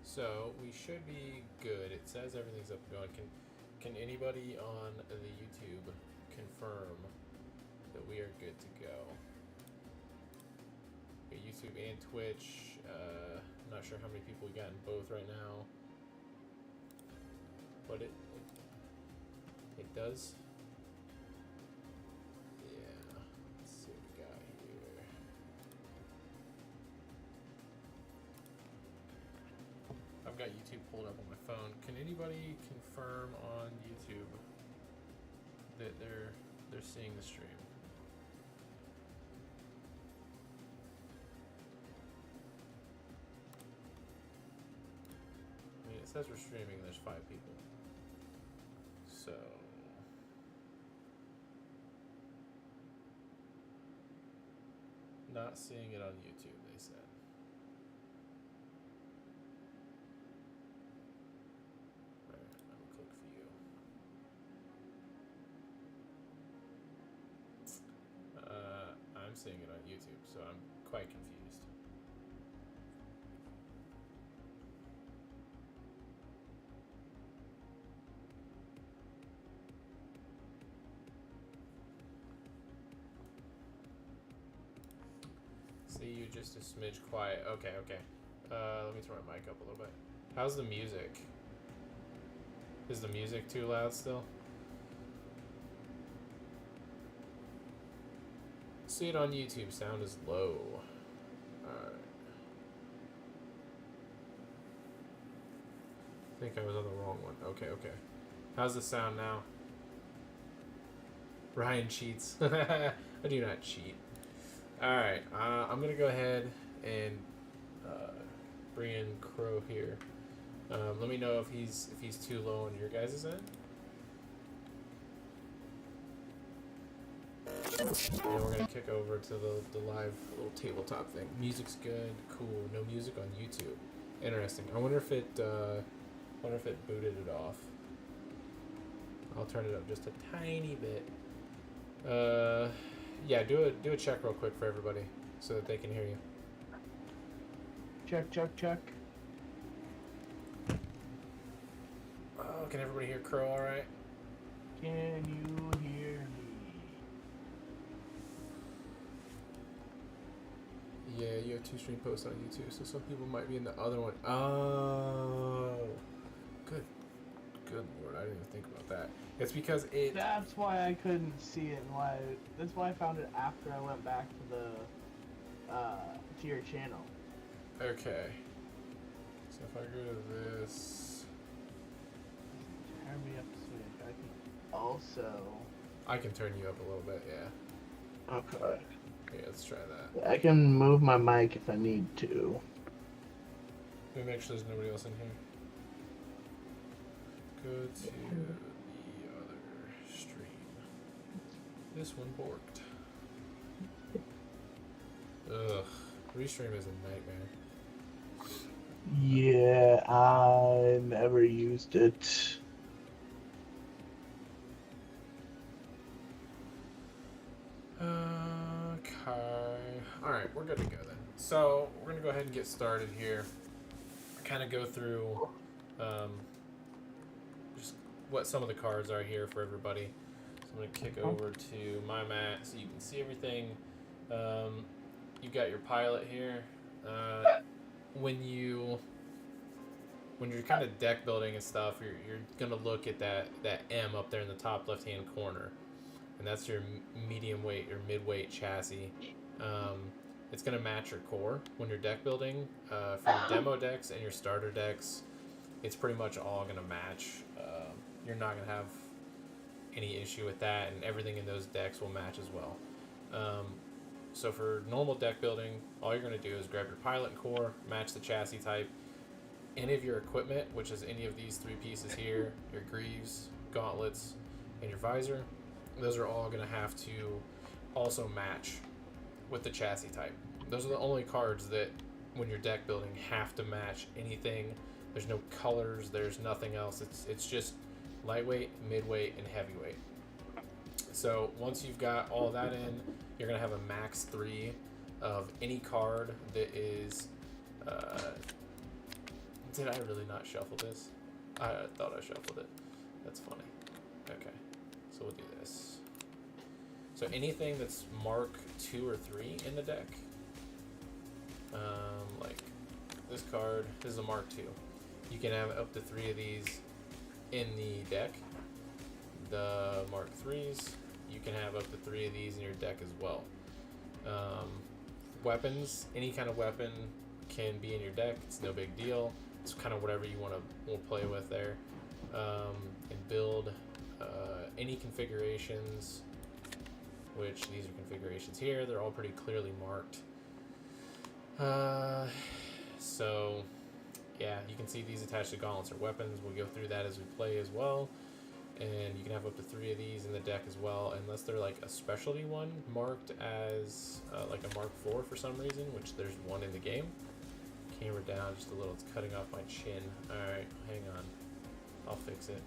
So we should be good. It says everything's up and going. Can anybody on the YouTube confirm that we are good to go? Okay, YouTube and Twitch. Not sure how many people we got in both right now, but it does. Yeah. Let's see what we got here. I've got YouTube pulled up on my phone. Can anybody confirm on YouTube that they're seeing the stream? I mean, it says we're streaming and there's 5 people. So not seeing it on YouTube, they said. I'm seeing it on YouTube, so I'm quite confused. See you just a smidge quiet. Okay. Let me turn my mic up a little bit. How's the music? Is the music too loud still? See it on YouTube. Sound is low. Alright. I think I was on the wrong one. Okay. How's the sound now? Ryan cheats. I do not cheat. Alright. I'm going to go ahead and bring in Crow here. Let me know if he's too low on your guys' end. And we're gonna kick over to the live little tabletop thing. Music's good, cool. No music on YouTube. Interesting. I wonder if it booted it off. I'll turn it up just a tiny bit. Yeah, do a check real quick for everybody so that they can hear you. Check. Oh, can everybody hear Crow all right? Can you hear me? Yeah, you have 2 stream posts on YouTube, so some people might be in the other one. Oh, good lord, I didn't even think about that. It's because it. That's why I couldn't see it. That's why I found it after I went back to to your channel. Okay. So if I go to this, Turn me up a switch. I can also. I can turn you up a little bit. Yeah. Okay. Yeah, let's try that. I can move my mic if I need to. Let me make sure there's nobody else in here. Go to the other stream. This one borked. Ugh. Restream is a nightmare. Yeah, I never used it. Okay. Alright, we're good to go then. So, we're going to go ahead and get started here. Kind of go through just what some of the cards are here for everybody. So I'm going to kick over to my mat so you can see everything. You've got your pilot here. When you're kind of deck building and stuff, you're going to look at that M up there in the top left-hand corner. And that's your medium weight or mid-weight chassis. It's going to match your core when you're deck building. For your demo decks and your starter decks, it's pretty much all going to match. You're not going to have any issue with that, and everything in those decks will match as well. So for normal deck building, all you're going to do is grab your pilot and core, match the chassis type. Any of your equipment, which is any of these 3 pieces here, your greaves, gauntlets, and your visor, those are all going to have to also match with the chassis type. Those are the only cards that, when you're deck building, have to match anything. There's no colors. There's nothing else. It's just lightweight, midweight, and heavyweight. So once you've got all that in, you're gonna have a max 3 of any card that is. Did I really not shuffle this? I thought I shuffled it. That's funny. Okay, so we'll do this. So anything that's mark 2 or 3 in the deck, like this card, this is a mark 2. You can have up to 3 of these in the deck. The mark 3s, you can have up to 3 of these in your deck as well. Weapons, any kind of weapon can be in your deck. It's no big deal. It's kind of whatever you want to play with there. And build any configurations, which these are configurations here. They're all pretty clearly marked. So yeah, you can see these attached to gauntlets or weapons. We'll go through that as we play as well. And you can have up to 3 of these in the deck as well, unless they're like a specialty one marked as like a Mark 4 for some reason, which there's one in the game. Camera down just a little, it's cutting off my chin. Alright, hang on. I'll fix it.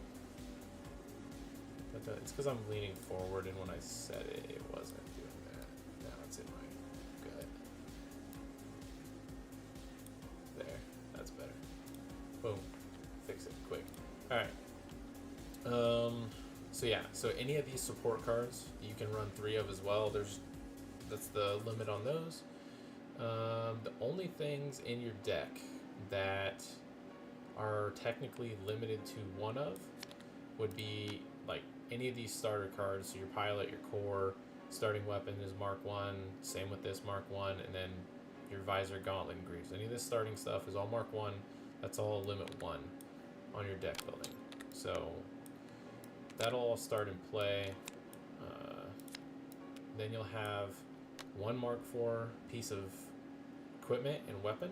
But it's because I'm leaning forward, and when I said it, it wasn't doing that. Now it's in my gut. There, that's better. Boom. Fix it quick. Alright. So yeah, so any of these support cards you can run 3 of as well. That's the limit on those. The only things in your deck that are technically limited to 1 of would be like any of these starter cards. So your pilot, your core, starting weapon is Mark 1, same with this Mark 1, and then your visor, gauntlet, and greaves. Any of this starting stuff is all Mark 1. That's all limit 1 on your deck building. So that'll all start in play. Then you'll have 1 Mark 4 piece of equipment and weapon.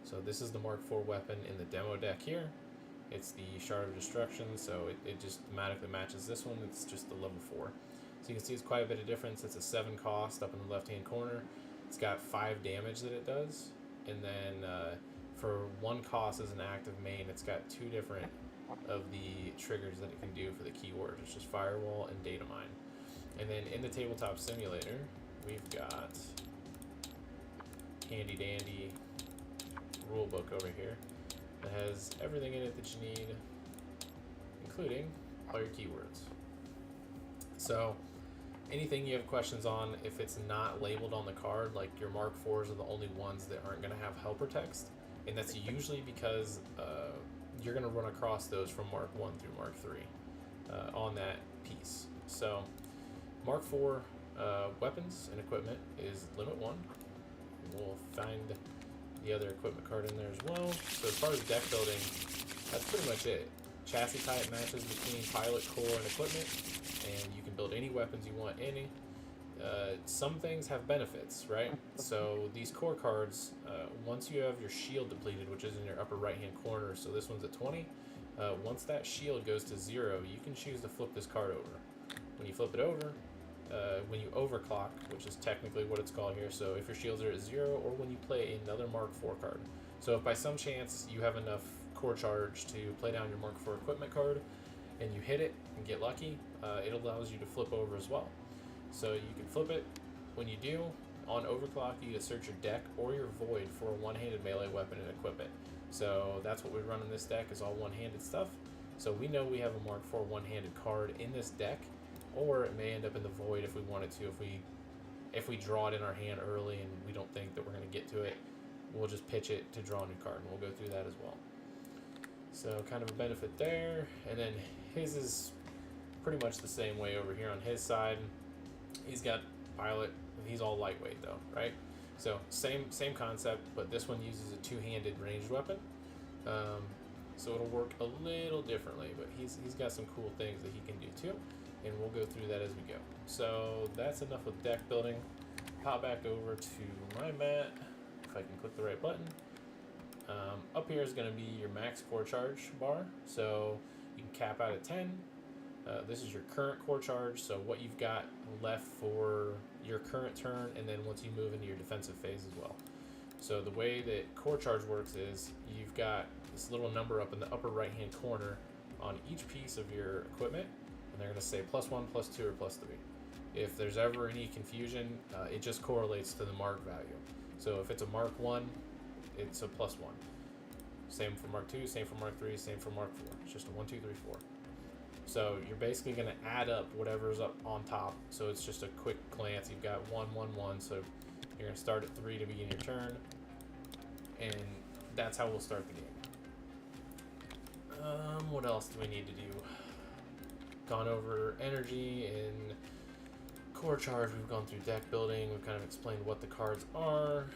So this is the Mark 4 weapon in the demo deck here. It's the Shard of Destruction, so it just automatically matches this one. It's just the level 4. So you can see it's quite a bit of difference. It's a 7 cost up in the left-hand corner. It's got 5 damage that it does. And then for 1 cost as an active main, it's got 2 different of the triggers that it can do for the keywords. It's just Firewall and Data Mine. And then in the Tabletop Simulator, we've got handy dandy rulebook over here that has everything in it that you need, including all your keywords. So anything you have questions on, if it's not labeled on the card, like your Mark 4s are the only ones that aren't going to have helper text, and that's usually because you're going to run across those from Mark 1 through Mark 3 on that piece. So Mark 4 weapons and equipment is limit 1. We'll find the other equipment card in there as well. So as far as deck building, that's pretty much it. Chassis type matches between pilot, core, and equipment, and you can build any weapons you want. Some things have benefits, right? So these core cards, once you have your shield depleted, which is in your upper right-hand corner, so this one's at 20, once that shield goes to 0, you can choose to flip this card over. When you flip it over, when you overclock, which is technically what it's called here, so if your shields are at 0, or when you play another Mark 4 card. So if by some chance you have enough core charge to play down your Mark 4 equipment card, and you hit it and get lucky, it allows you to flip over as well. So you can flip it. When you do, on overclock, you can search your deck or your void for a one-handed melee weapon and equipment. So that's what we run in this deck, is all one-handed stuff. So we know we have a Mark 4 one-handed card in this deck, or it may end up in the void if we wanted to. If we draw it in our hand early and we don't think that we're going to get to it, we'll just pitch it to draw a new card, and we'll go through that as well. So kind of a benefit there. And then his is pretty much the same way over here on his side. He's got pilot, he's all lightweight though, right? So same concept, but this one uses a two-handed ranged weapon. So it'll work a little differently, but he's got some cool things that he can do too, and we'll go through that as we go. So that's enough with deck building. Pop back over to my mat, if I can click the right button. Up here is going to be your max core charge bar, so you can cap out at 10. This is your current core charge, so what you've got left for your current turn, and then once you move into your defensive phase as well. So the way that core charge works is you've got this little number up in the upper right hand corner on each piece of your equipment, and they're going to say +1, +2, or +3. If there's ever any confusion, it just correlates to the mark value. So if it's a Mark 1, it's a +1. Same for Mark 2, same for Mark 3, same for Mark 4. It's just a 1, 2, 3, 4. So you're basically going to add up whatever's up on top. So it's just a quick glance. You've got 1, 1, 1. So you're going to start at 3 to begin your turn. And that's how we'll start the game. What else do we need to do? Gone over energy and core charge. We've gone through deck building. We've kind of explained what the cards are.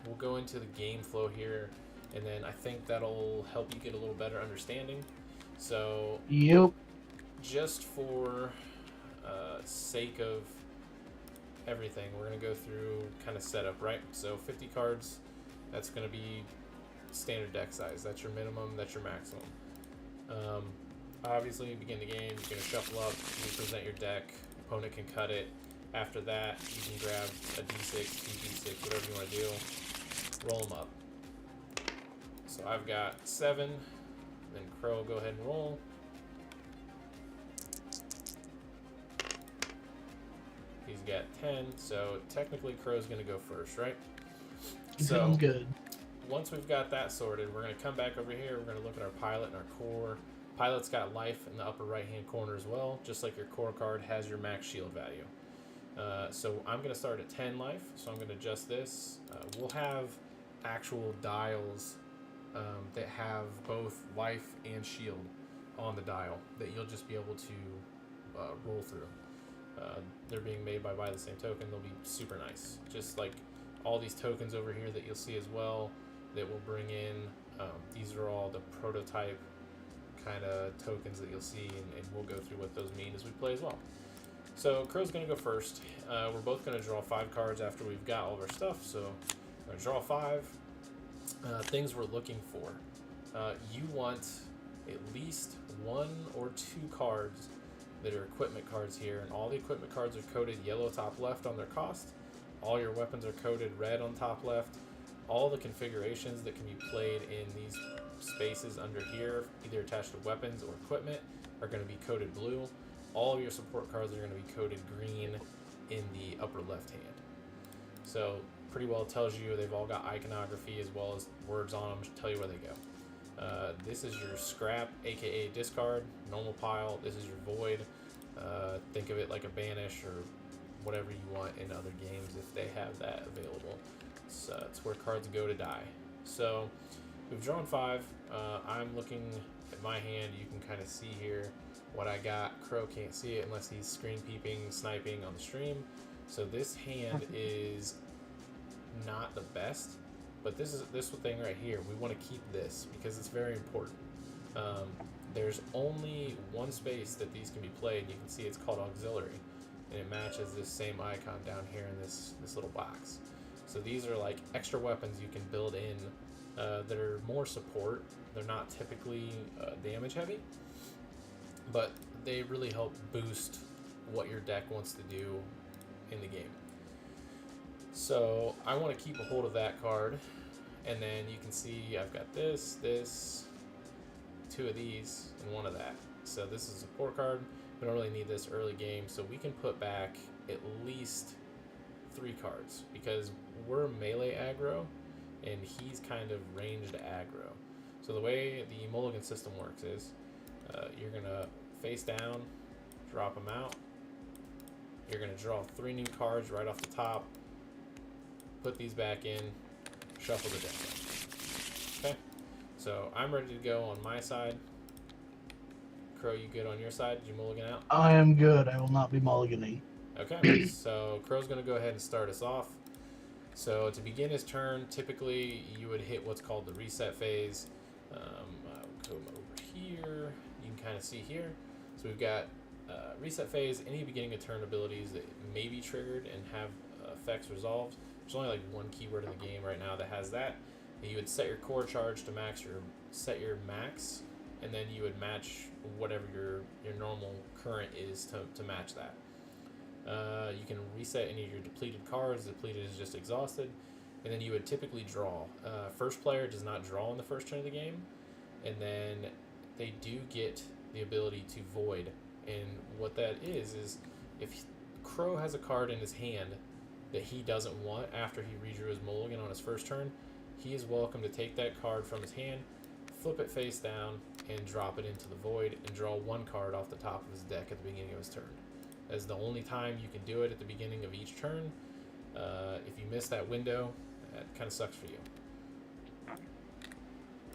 We'll go into the game flow here, and then I think that'll help you get a little better understanding. So, Yep. just for sake of everything, we're going to go through kind of setup, right? So 50 cards, that's going to be standard deck size. That's your minimum, that's your maximum. Obviously, you begin the game, you're going to shuffle up, you present your deck, opponent can cut it. After that, you can grab a d6, 2d6, whatever you want to do, roll them up. So I've got 7, then Crow, go ahead and roll. He's got 10, so technically Crow's going to go first, right? Sounds good. Once we've got that sorted, we're going to come back over here. We're going to look at our pilot and our core. Pilot's got life in the upper right-hand corner as well, just like your core card has your max shield value. So I'm going to start at 10 life, so I'm going to adjust this. We'll have actual dials that have both life and shield on the dial that you'll just be able to roll through. They're being made by the same token. They'll be super nice. Just like all these tokens over here that you'll see as well that we'll bring in. These are all the prototype kind of tokens that you'll see, and we'll go through what those mean as we play as well. So Crow's going to go first. We're both going to draw 5 cards after we've got all of our stuff. So we're going to draw 5. Things we're looking for. You want at least 1 or 2 cards that are equipment cards here, and all the equipment cards are coded yellow top left on their cost. All your weapons are coded red on top left. All the configurations that can be played in these spaces under here, either attached to weapons or equipment, are going to be coded blue. All of your support cards are going to be coded green in the upper left hand. So pretty well tells you they've all got iconography as well as words on them to tell you where they go. This is your scrap, aka discard, normal pile. This is your void. Think of it like a banish or whatever you want in other games if they have that available. It's where cards go to die. So we've drawn 5. I'm looking at my hand. You can kind of see here what I got. Crow can't see it unless he's screen peeping, sniping on the stream. So this hand is not the best, but this thing right here, we want to keep this because it's very important. There's only one space that these can be played. You can see it's called auxiliary, and it matches this same icon down here in this little box. So these are like extra weapons you can build in that are more support. They're not typically damage heavy, but they really help boost what your deck wants to do in the game. So I want to keep a hold of that card, and then you can see I've got this, 2 of these, and 1 of that. So this is a support card. We don't really need this early game, so we can put back at least 3 cards because we're melee aggro, and he's kind of ranged aggro. So the way the mulligan system works is you're going to face down, drop them out. You're going to draw 3 new cards right off the top, put these back in, shuffle the deck up. Okay, so I'm ready to go on my side. Crow, you good on your side? Did you mulligan out? I am good. I will not be mulliganing. Okay, so Crow's going to go ahead and start us off. So to begin his turn, typically you would hit what's called the reset phase. I'll come over here. You can kind of see here. So we've got reset phase, any beginning of turn abilities that may be triggered and have effects resolved. There's only like 1 keyword in the game right now that has that. You would set your core charge to max set your max, and then you would match whatever your normal current is to match that. You can reset any of your depleted cards. Depleted is just exhausted. And then you would typically draw. First player does not draw in the first turn of the game. And then they do get the ability to void. And what that is if Crow has a card in his hand that he doesn't want after he redrew his mulligan on his first turn, he is welcome to take that card from his hand, flip it face down, and drop it into the void and draw one card off the top of his deck at the beginning of his turn. That's the only time you can do it, at the beginning of each turn. If you miss that window, that kind of sucks for you.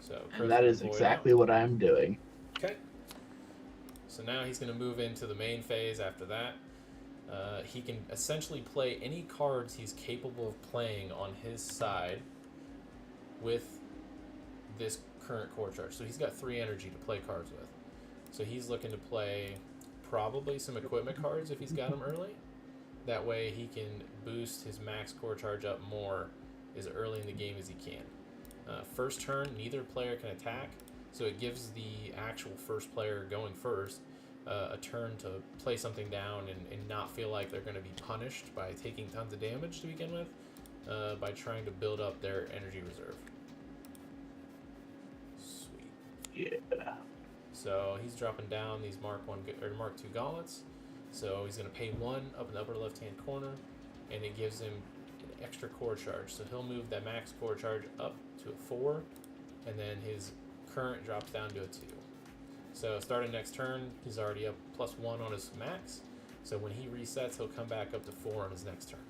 So And that is exactly what I'm doing. Okay. So now he's going to move into the main phase after that. He can essentially play any cards he's capable of playing on his side with this current core charge. So he's got 3 energy to play cards with. So he's looking to play probably some equipment cards if he's got them early. That way he can boost his max core charge up more as early in the game as he can. First turn, neither player can attack, so it gives the actual first player going first a turn to play something down and not feel like they're going to be punished by taking tons of damage to begin with, by trying to build up their energy reserve. Sweet. Yeah. So he's dropping down these Mark 1 or Mark 2 gauntlets. So he's going to pay 1 up in the upper left-hand corner, and it gives him an extra core charge. So he'll move that max core charge up to a 4, and then his current drops down to a 2. So starting next turn, he's already up +1 on his max. So when he resets, he'll come back up to 4 on his next turn.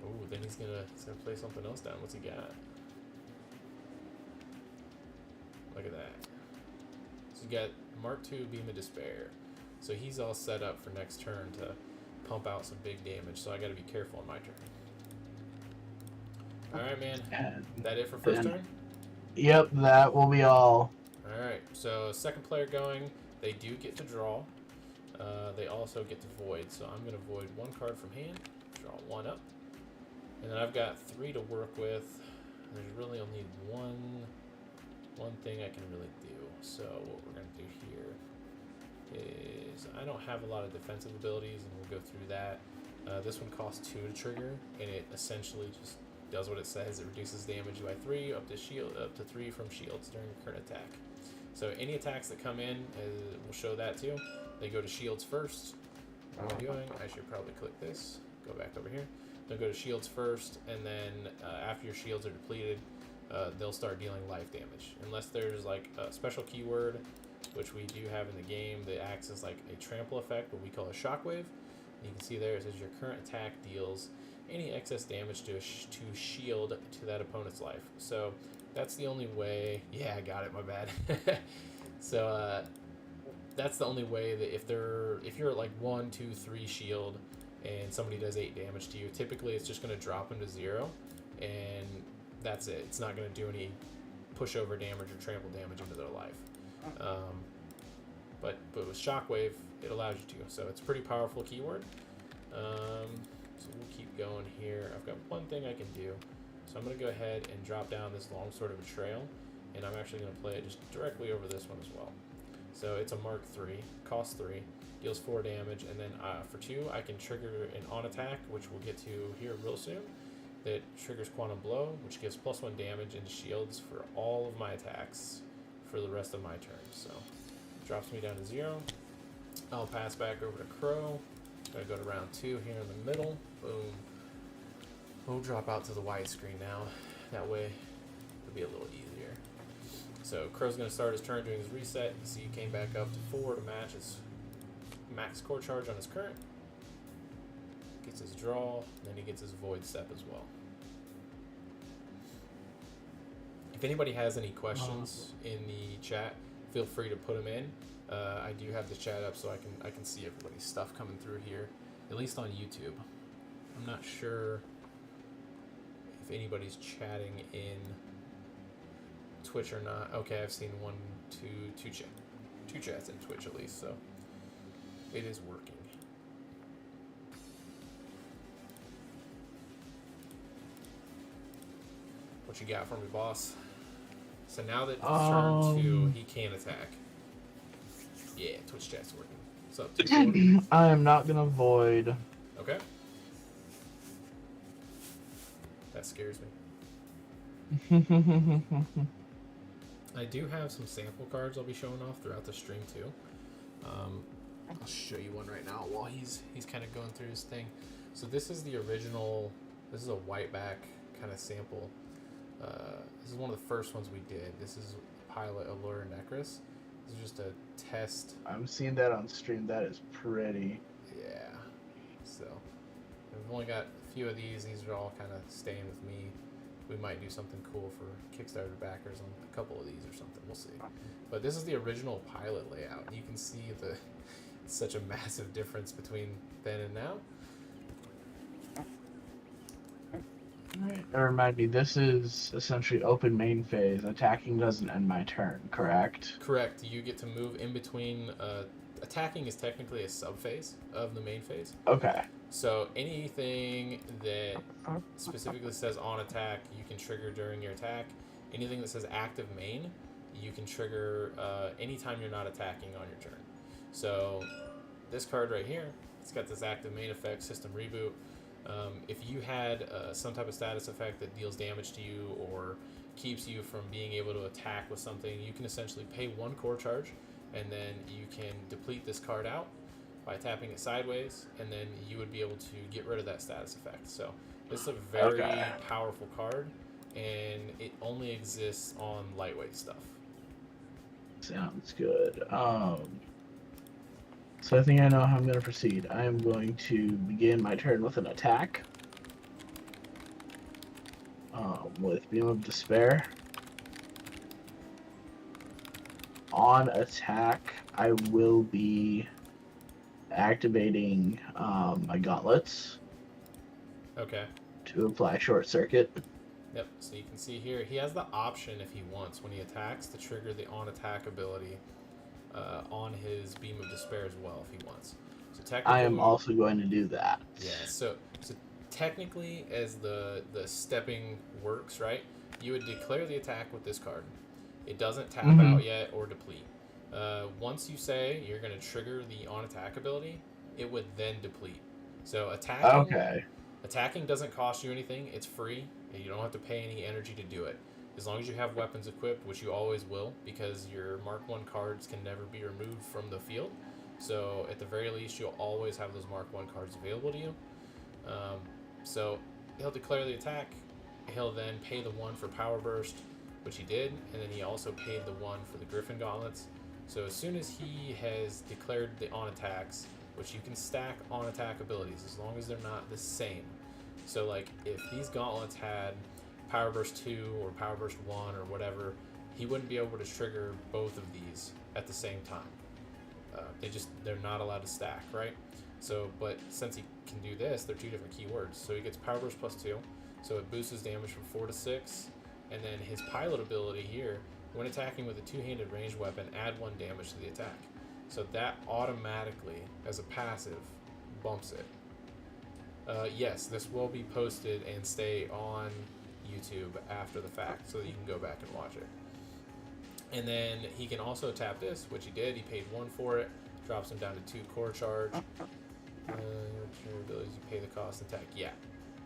Oh, then he's gonna play something else down. What's he got? Look at that. So you got Mark II Beam of Despair. So he's all set up for next turn to pump out some big damage. So I got to be careful on my turn. All right, man. That it for first turn? Yep, that will be all. All right. So second player going, they do get to draw. They also get to void. So I'm going to void 1 card from hand, draw 1 up. And then I've got 3 to work with. There's really only one thing I can really do. So what we're going to do here is, I don't have a lot of defensive abilities, and we'll go through that. This one costs 2 to trigger, and it essentially just does what it says. It reduces damage by 3 up to 3 from shields during your current attack. So any attacks that come in, we'll show that too. They go to shields first. What am I doing? I should probably click this. Go back over here. They'll go to shields first, and then after your shields are depleted, they'll start dealing life damage. Unless there's like a special keyword, which we do have in the game, that acts as like a trample effect, what we call a shockwave. And you can see there it says your current attack deals any excess damage to shield to that opponent's life. So that's the only way. Yeah, I got it. My bad. So that's the only way that if you're at like 1, 2, 3 shield and somebody does 8 damage to you, typically it's just going to drop them to 0, and that's it. It's not going to do any pushover damage or trample damage into their life. But with Shockwave, it allows you to. So it's a pretty powerful keyword. So we'll keep going here. I've got one thing I can do. So I'm going to go ahead and drop down this long sword of betrayal, and I'm actually going to play it just directly over this one as well. So it's a Mark III, costs 3, deals 4 damage, and then for 2, I can trigger an on attack, which we'll get to here real soon, that triggers Quantum Blow, which gives +1 damage into shields for all of my attacks for the rest of my turn. So drops me down to 0. I'll pass back over to Crow. Gonna go to round 2 here in the middle. Boom. We'll drop out to the widescreen now. That way it'll be a little easier. So Crow's gonna start his turn doing his reset. You see he came back up to 4 to match his max core charge on his current. Gets his draw, and then he gets his void step as well. If anybody has any questions in the chat, feel free to put them in. I do have the chat up so I can see everybody's stuff coming through here, at least on YouTube. I'm not sure if anybody's chatting in Twitch or not. Okay, I've seen two chats in Twitch at least, so it is working. What you got for me, boss? So now that it's turn 2, he can attack. Yeah, Twitch chat's working. What's up, T4? I am not gonna void. Okay. That scares me. I do have some sample cards I'll be showing off throughout the stream too. I'll show you one right now while he's kind of going through his thing. So this is the original. This is a whiteback kind of sample. This is one of the first ones we did. This is Pilot Allure Necros. This is just a test. I'm seeing that on stream. That is pretty. Yeah. So we've only got a few of these. These are all kind of staying with me. We might do something cool for Kickstarter backers on a couple of these or something. We'll see. But this is the original Pilot layout. You can see such a massive difference between then and now. Alright. Remind me, this is essentially open main phase. Attacking doesn't end my turn, correct? Correct. You get to move in between. Attacking is technically a sub-phase of the main phase. Okay. So anything that specifically says on attack, you can trigger during your attack. Anything that says active main, you can trigger anytime you're not attacking on your turn. So this card right here, it's got this active main effect, system reboot. If you had some type of status effect that deals damage to you or keeps you from being able to attack with something, you can essentially pay 1 core charge, and then you can deplete this card out by tapping it sideways, and then you would be able to get rid of that status effect. So this is a very powerful card, and it only exists on lightweight stuff. Sounds good. So I think I know how I'm going to proceed. I am going to begin my turn with an attack. With Beam of Despair. On attack, I will be activating my gauntlets. Okay. To apply Short Circuit. Yep, so you can see here, he has the option if he wants, when he attacks, to trigger the on-attack ability on his Beam of Despair as well, if he wants. So technically, I am also going to do that. Yeah, so technically, as the stepping works, right, you would declare the attack with this card. It doesn't tap out yet or deplete. Once you say you're going to trigger the on-attack ability, it would then deplete. So attacking doesn't cost you anything. It's free. You don't have to pay any energy to do it. As long as you have weapons equipped, which you always will, because your Mark 1 cards can never be removed from the field. So at the very least, you'll always have those Mark 1 cards available to you. So he'll declare the attack. He'll then pay the 1 for Power Burst, which he did, and then he also paid the 1 for the Griffin Gauntlets. So as soon as he has declared the on-attacks, which you can stack on-attack abilities as long as they're not the same. So like if these gauntlets had Power Burst 2 or Power Burst 1 or whatever, he wouldn't be able to trigger both of these at the same time. They're not allowed to stack, right? So, but since he can do this, they're 2 different keywords. So he gets Power Burst plus 2, so it boosts his damage from 4 to 6, and then his pilot ability here, when attacking with a 2-handed ranged weapon, add 1 damage to the attack. So that automatically, as a passive, bumps it. Yes, this will be posted and stay on YouTube after the fact, so that you can go back and watch it. And then he can also tap this, which he did. He paid 1 for it, drops him down to 2 core charge. Your abilities, you pay the cost and attack. Yeah,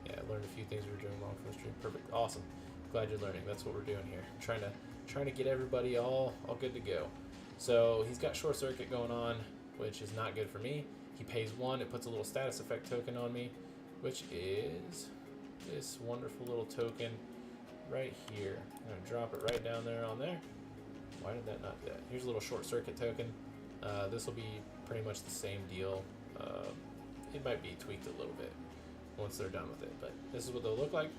I learned a few things we were doing wrong for the stream. Perfect, awesome. Glad you're learning. That's what we're doing here. I'm trying to get everybody all good to go. So he's got Short Circuit going on, which is not good for me. He pays 1. It puts a little status effect token on me, which is this wonderful little token right here. I'm going to drop it right down there on there. Why did that not do that? Here's a little Short Circuit token. This will be pretty much the same deal. It might be tweaked a little bit once they're done with it, but this is what they'll look like.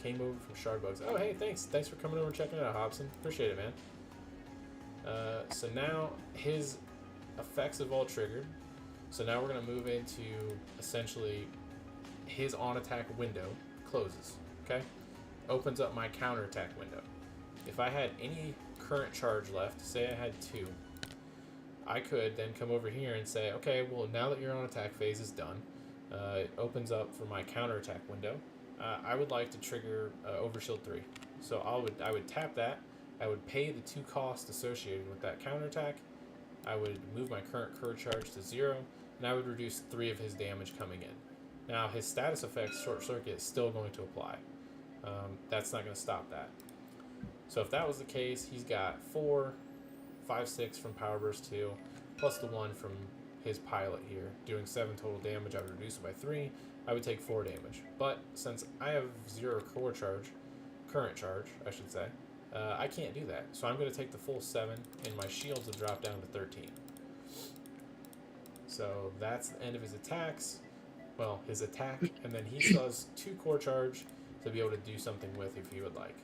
Came over from Shardbugs. Oh, hey, thanks for coming over and checking it out, Hobson. Appreciate it, man. So now his effects have all triggered. So now we're going to move into essentially his on-attack window closes, okay? Opens up my counterattack window. If I had any current charge left, say I had 2, I could then come over here and say, okay, well, now that your on-attack phase is done, it opens up for my counterattack window. I would like to trigger Overshield 3. So I would tap that. I would pay the 2 costs associated with that counterattack. I would move my current core charge to 0, and I would reduce 3 of his damage coming in. Now, his status effect, Short Circuit, is still going to apply. That's not going to stop that. So if that was the case, he's got 4, 5, 6 from Power Burst 2, plus the 1 from his pilot here, doing 7 total damage. I would reduce it by 3. I would take 4 damage. But since I have 0 core charge, current charge, I should say, I can't do that. So I'm going to take the full 7, and my shields will drop down to 13. So that's the end of his attacks. Well, his attack, and then he still has 2 core charge to be able to do something with if he would like.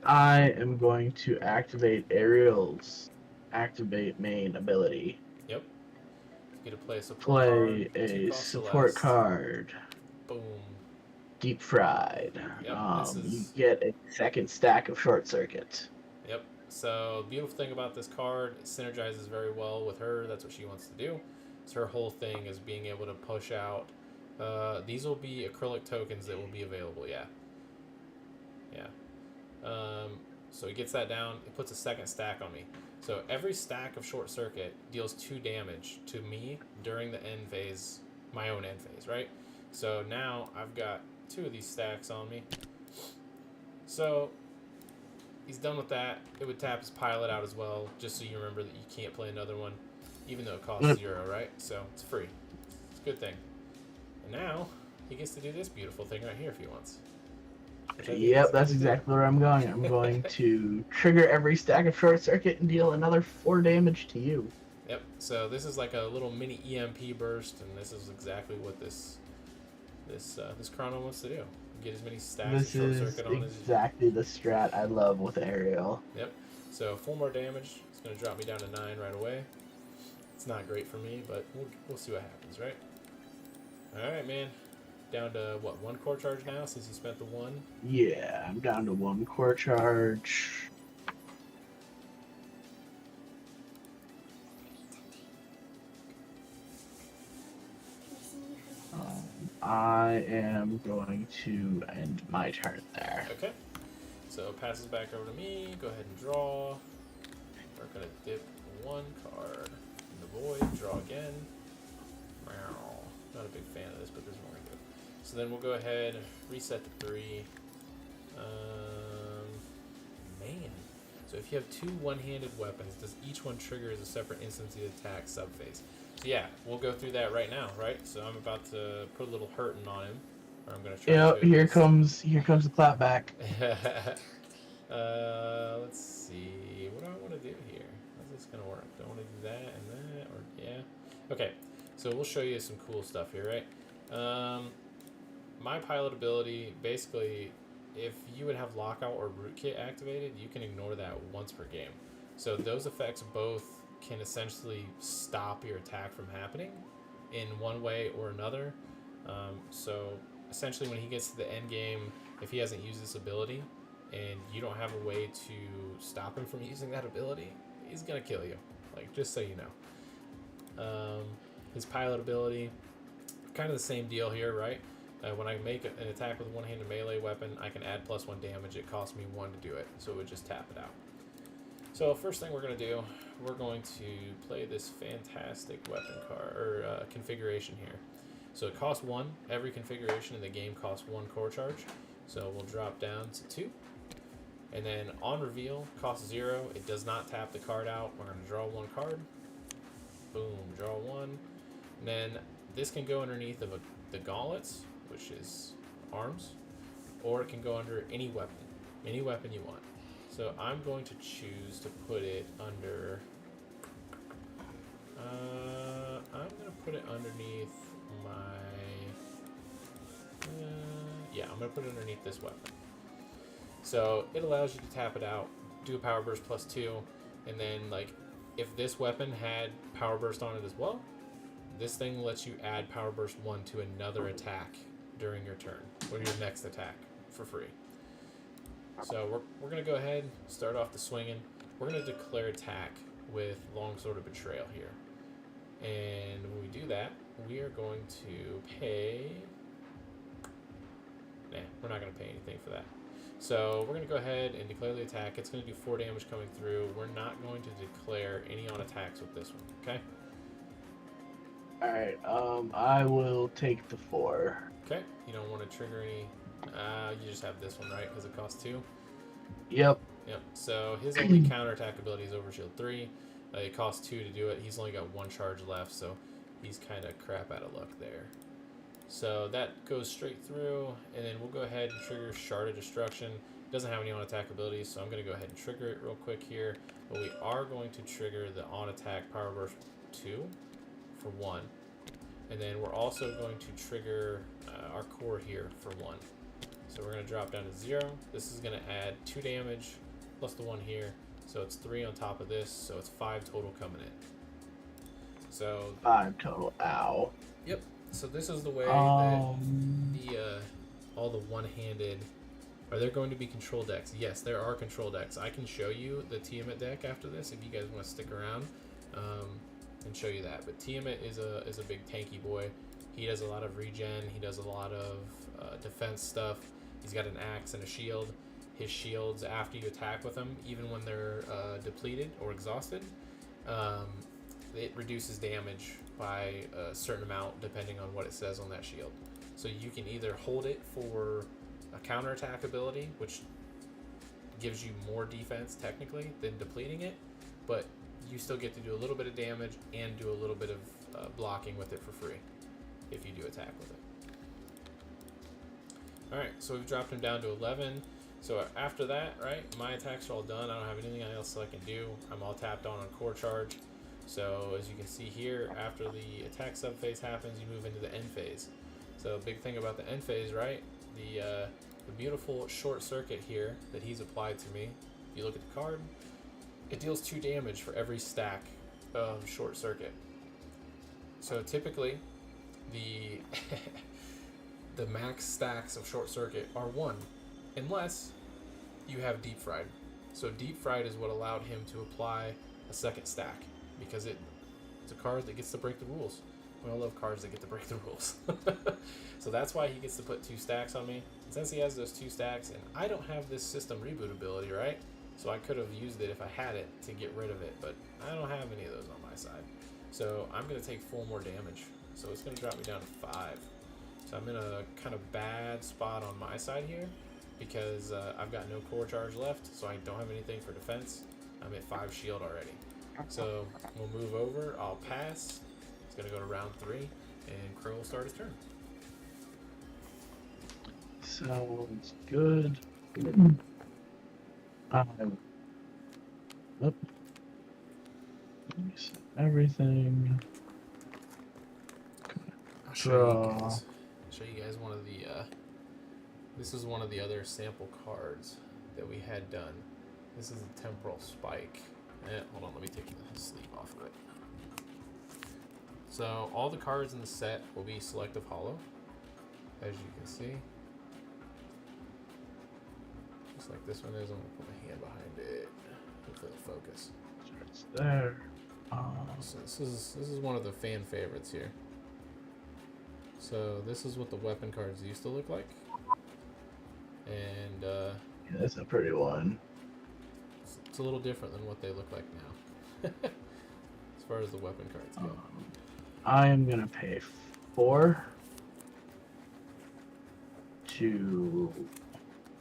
I am going to activate Ariel's activate main ability. Yep. Get to play a support Play card. 2 a cost support less. card. Boom. Deep fried. Yep, You get a second stack of short circuit. Yep. So beautiful thing about this card, it synergizes very well with her. That's what she wants to do. So her whole thing is being able to push out. These will be acrylic tokens that will be available. Yeah. Yeah. So he gets that down. It puts a second stack on me. So every stack of short circuit deals 2 damage to me during the end phase, my own end phase, right? So now I've got 2 of these stacks on me. So he's done with that. It would tap his pilot out as well, just so you remember that you can't play another one, even though it costs 0, right? So it's free. It's a good thing. And now he gets to do this beautiful thing right here if he wants. Yep, that's exactly where I'm going. I'm going to trigger every stack of short circuit and deal another 4 damage to you. Yep. So this is like a little mini EMP burst, and this is exactly what this Chrono wants to do. Get as many stacks of short circuit on as exactly the strat I love with Ariel. Yep. So 4 more damage. It's going to drop me down to 9 right away. It's not great for me, but we'll see what happens, right? All right, man. Down to, what, 1 core charge now since you spent the 1? Yeah, I'm down to 1 core charge. I am going to end my turn there. Okay. So it passes back over to me. Go ahead and draw. We're going to dip 1 card in the void. Draw again. Not a big fan of this, but this is what we're going to do. So then we'll go ahead, reset to 3. Man. So if you have 2 one-handed weapons, does each one trigger as a separate instance of the attack subphase? So yeah, we'll go through that right now, right? So I'm about to put a little hurting on him. Or I'm going to try to here comes the clapback. Let's see. What do I want to do here? How's this going to work? Do I want to do that and that? Or yeah. Okay. So we'll show you some cool stuff here, right? My pilot ability, basically, if you would have Lockout or Rootkit activated, you can ignore that once per game. So those effects both can essentially stop your attack from happening in one way or another. So essentially when he gets to the end game, if he hasn't used this ability and you don't have a way to stop him from using that ability, he's going to kill you. Like, just so you know. His pilot ability, kind of the same deal here, right? When I make an attack with a one-handed melee weapon, I can add +1 damage. It costs me 1 to do it, so it would just tap it out. So first thing we're going to do, we're going to play this fantastic weapon card, or configuration here. So it costs 1. Every configuration in the game costs 1 core charge. So we'll drop down to 2. And then on reveal, costs 0. It does not tap the card out. We're going to draw 1 card. Boom, draw 1. And then this can go underneath of the gauntlets, which is arms, or it can go under any weapon you want. So I'm going to choose to put it under, I'm going to put it underneath I'm going to put it underneath this weapon. So it allows you to tap it out, do a power burst +2, and then like if this weapon had power burst on it as well, this thing lets you add power burst 1 to another attack during your turn, or your next attack, for free. So we're going to go ahead, start off the swinging. We're going to declare attack with Longsword of Betrayal here. And when we do that, we are going to pay... Nah, we're not going to pay anything for that. So we're going to go ahead and declare the attack. It's going to do 4 damage coming through. We're not going to declare any on attacks with this one, okay? Alright, I will take the 4. Okay, you don't want to trigger any... you just have this one, right? Because it costs 2? Yep. Yep. So his only counterattack ability is Overshield 3. It costs 2 to do it. He's only got 1 charge left, so he's kind of crap out of luck there. So that goes straight through, and then we'll go ahead and trigger Shard of Destruction. It doesn't have any on-attack abilities, so I'm going to go ahead and trigger it real quick here. But we are going to trigger the on-attack Power Burst 2 for 1. And then we're also going to trigger our core here for 1. So we're going to drop down to 0. This is going to add 2 damage plus the 1 here. So it's 3 on top of this, so it's 5 total coming in. So 5 total. Ow. Yep. So this is the way that the all the one-handed. Are there going to be control decks? Yes, there are control decks. I can show you the Tiamat deck after this if you guys want to stick around and show you that. But Tiamat is a big tanky boy. He does a lot of regen. He does a lot of defense stuff. He's got an axe and a shield. His shields, after you attack with them, even when they're depleted or exhausted, it reduces damage by a certain amount depending on what it says on that shield. So you can either hold it for a counterattack ability, which gives you more defense technically than depleting it, but you still get to do a little bit of damage and do a little bit of blocking with it for free if you do attack with it. Alright, so we've dropped him down to 11. So after that, right, my attacks are all done. I don't have anything else I can do. I'm all tapped on core charge. So as you can see here, after the attack subphase happens, you move into the end phase. So big thing about the end phase, right? The beautiful short circuit here that he's applied to me. If you look at the card, it deals 2 damage for every stack of short circuit. So typically, the the max stacks of short circuit are 1, unless you have deep fried. So deep fried is what allowed him to apply a second stack, because it's a card that gets to break the rules. We all love cards that get to break the rules. So that's why he gets to put 2 stacks on me. And since he has those 2 stacks, and I don't have this system reboot ability, right? So I could have used it if I had it to get rid of it, but I don't have any of those on my side. So I'm going to take 4 more damage. So it's going to drop me down to 5. So I'm in a kind of bad spot on my side here, because I've got no core charge left, so I don't have anything for defense. I'm at 5 shield already. So we'll move over, I'll pass. It's going to go to round 3, and Crow will start his turn. Sounds good. Let me set everything. I'll show you guys one of the this is one of the other sample cards that we had done. This is a temporal spike. Hold on, let me take the sleeve off of it. So all the cards in the set will be selective hollow, as you can see. Just like this one is. I'm gonna put my hand behind it. Hopefully it'll focus. It's there. So this is one of the fan favorites here. So this is what the weapon cards used to look like, and yeah, that's a pretty one. It's a little different than what they look like now, as far as the weapon cards go. I am gonna pay 4 to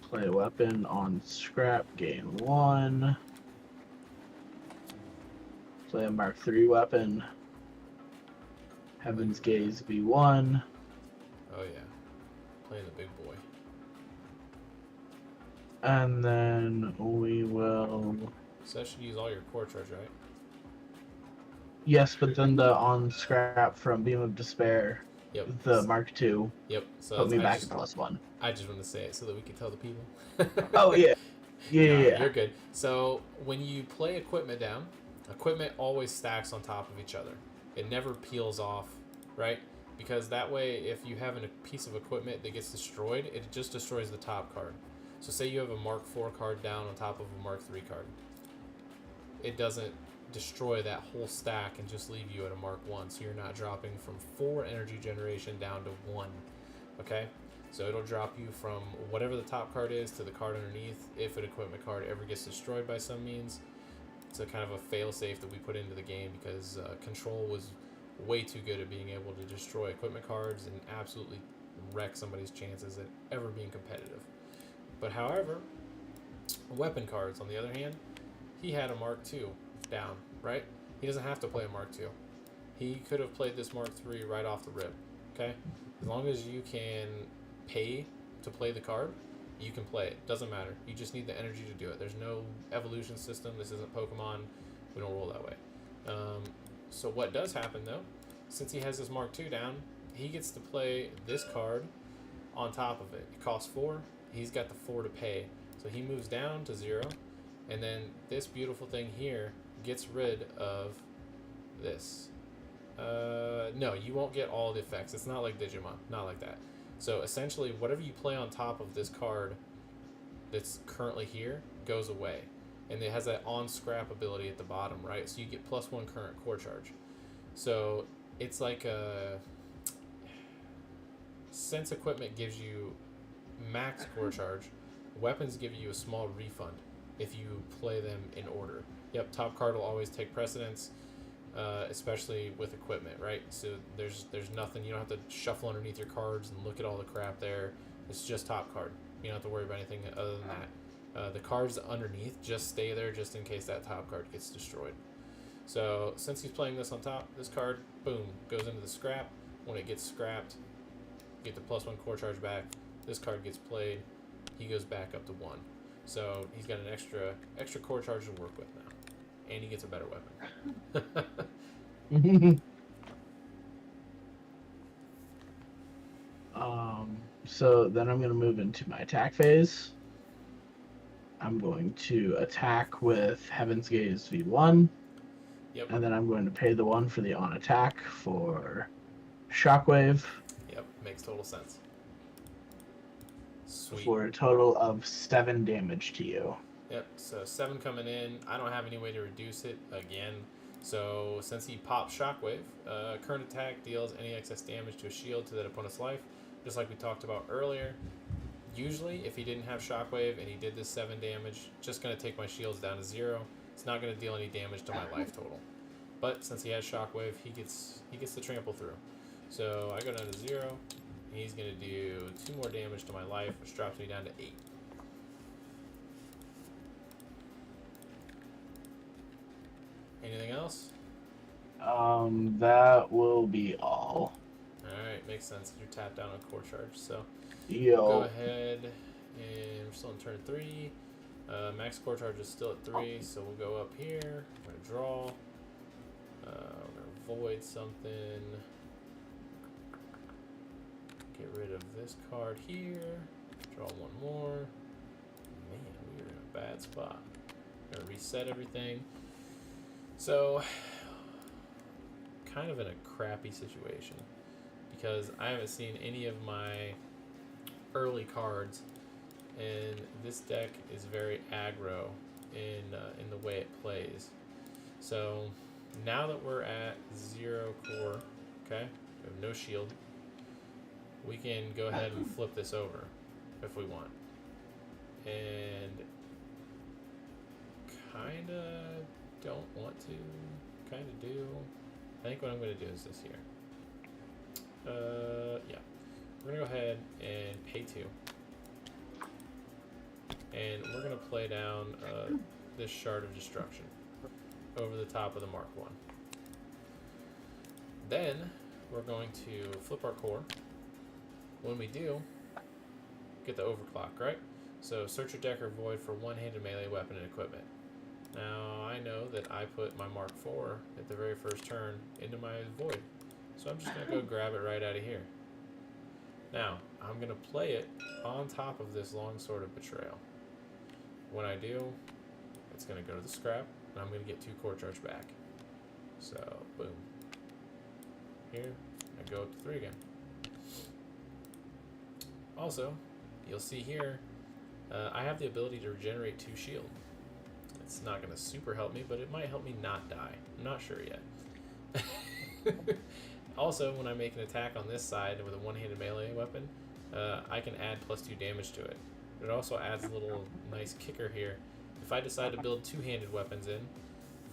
play a weapon on scrap, gain 1. Play a Mark III weapon. Heaven's Gaze V1. Oh yeah, playing the big boy. And then we will. So that should use all your core charge, right? Yes, but then the on scrap from Beam of Despair. Yep. The Mark II. Yep. So Put me back at +1. I just want to say it so that we can tell the people. Oh yeah. Yeah. You're good. So when you play equipment down, equipment always stacks on top of each other. It never peels off, right? Because that way, if you have a piece of equipment that gets destroyed, it just destroys the top card. So say you have a Mark IV card down on top of a Mark III card. It doesn't destroy that whole stack and just leave you at a Mark I. So you're not dropping from 4 energy generation down to 1. Okay? So it'll drop you from whatever the top card is to the card underneath if an equipment card ever gets destroyed by some means. It's a kind of a fail-safe that we put into the game because Control was way too good at being able to destroy equipment cards and absolutely wreck somebody's chances at ever being competitive. But however, Weapon cards, on the other hand, he had a Mark II down, right? He doesn't have to play a Mark II. He could have played this Mark III right off the rip, okay? As long as you can pay to play the card, you can play it. Doesn't matter. You just need the energy to do it. There's no evolution system. This isn't Pokemon. We don't roll that way. So what does happen, though, since he has this Mark II down, he gets to play this card on top of it. It costs 4. He's got the 4 to pay. So he moves down to 0. And then this beautiful thing here gets rid of this. No, you won't get all the effects. It's not like Digimon. Not like that. So essentially, whatever you play on top of this card that's currently here goes away. And it has that on-scrap ability at the bottom, right? So you get +1 current core charge. So it's like a... Since equipment gives you max core charge, weapons give you a small refund if you play them in order. Yep, top card will always take precedence, especially with equipment, right? So there's nothing, you don't have to shuffle underneath your cards and look at all the crap there. It's just top card. You don't have to worry about anything other than that. The cards underneath just stay there just in case that top card gets destroyed. So since he's playing this on top, this card, boom, goes into the scrap. When it gets scrapped, you get the +1 core charge back. This card gets played. He goes back up to 1. So he's got an extra core charge to work with now. And he gets a better weapon. So then I'm going to move into my attack phase. I'm going to attack with Heaven's Gaze V1. Yep. And then I'm going to pay the 1 for the on attack for Shockwave. Yep, makes total sense. Sweet. For a total of 7 damage to you. Yep, so 7 coming in. I don't have any way to reduce it again. So since he pops Shockwave, current attack deals any excess damage to a shield to that opponent's life, just like we talked about earlier. Usually, if he didn't have Shockwave and he did this 7 damage, just going to take my shields down to 0. It's not going to deal any damage to my life total. But since he has Shockwave, he gets the trample through. So I go down to 0. He's going to do 2 more damage to my life, which drops me down to 8. Anything else? That will be all. Alright, makes sense. You're tapped down on core charge. So Yo. go ahead, and we're still in turn 3. Max core charge is still at 3, so we'll go up here. We're going to draw. We're going to void something. Get rid of this card here. Draw 1 more. Man, we are in a bad spot. Gonna reset everything. So, kind of in a crappy situation because I haven't seen any of my early cards, and this deck is very aggro in the way it plays. So now that we're at 0 core, okay, we have no shield. We can go ahead and flip this over if we want. And kind of don't want to, kind of do. I think what I'm going to do is this here. Yeah. We're going to go ahead and pay 2. And we're going to play down this Shard of Destruction over the top of the Mark 1. Then we're going to flip our core. When we do, get the overclock, right? So search your deck or void for one-handed melee weapon and equipment. Now I know that I put my Mark IV at the very first turn into my void. So I'm just going to go grab it right out of here. Now, I'm going to play it on top of this Long Sword of Betrayal. When I do, it's going to go to the scrap, and I'm going to get 2 core charge back. So, boom. Here, I go up to 3 again. Also, you'll see here, I have the ability to regenerate 2 shield. It's not going to super help me, but it might help me not die. I'm not sure yet. Also, when I make an attack on this side with a one-handed melee weapon, I can add +2 damage to it. It also adds a little nice kicker here. If I decide to build 2-handed weapons in,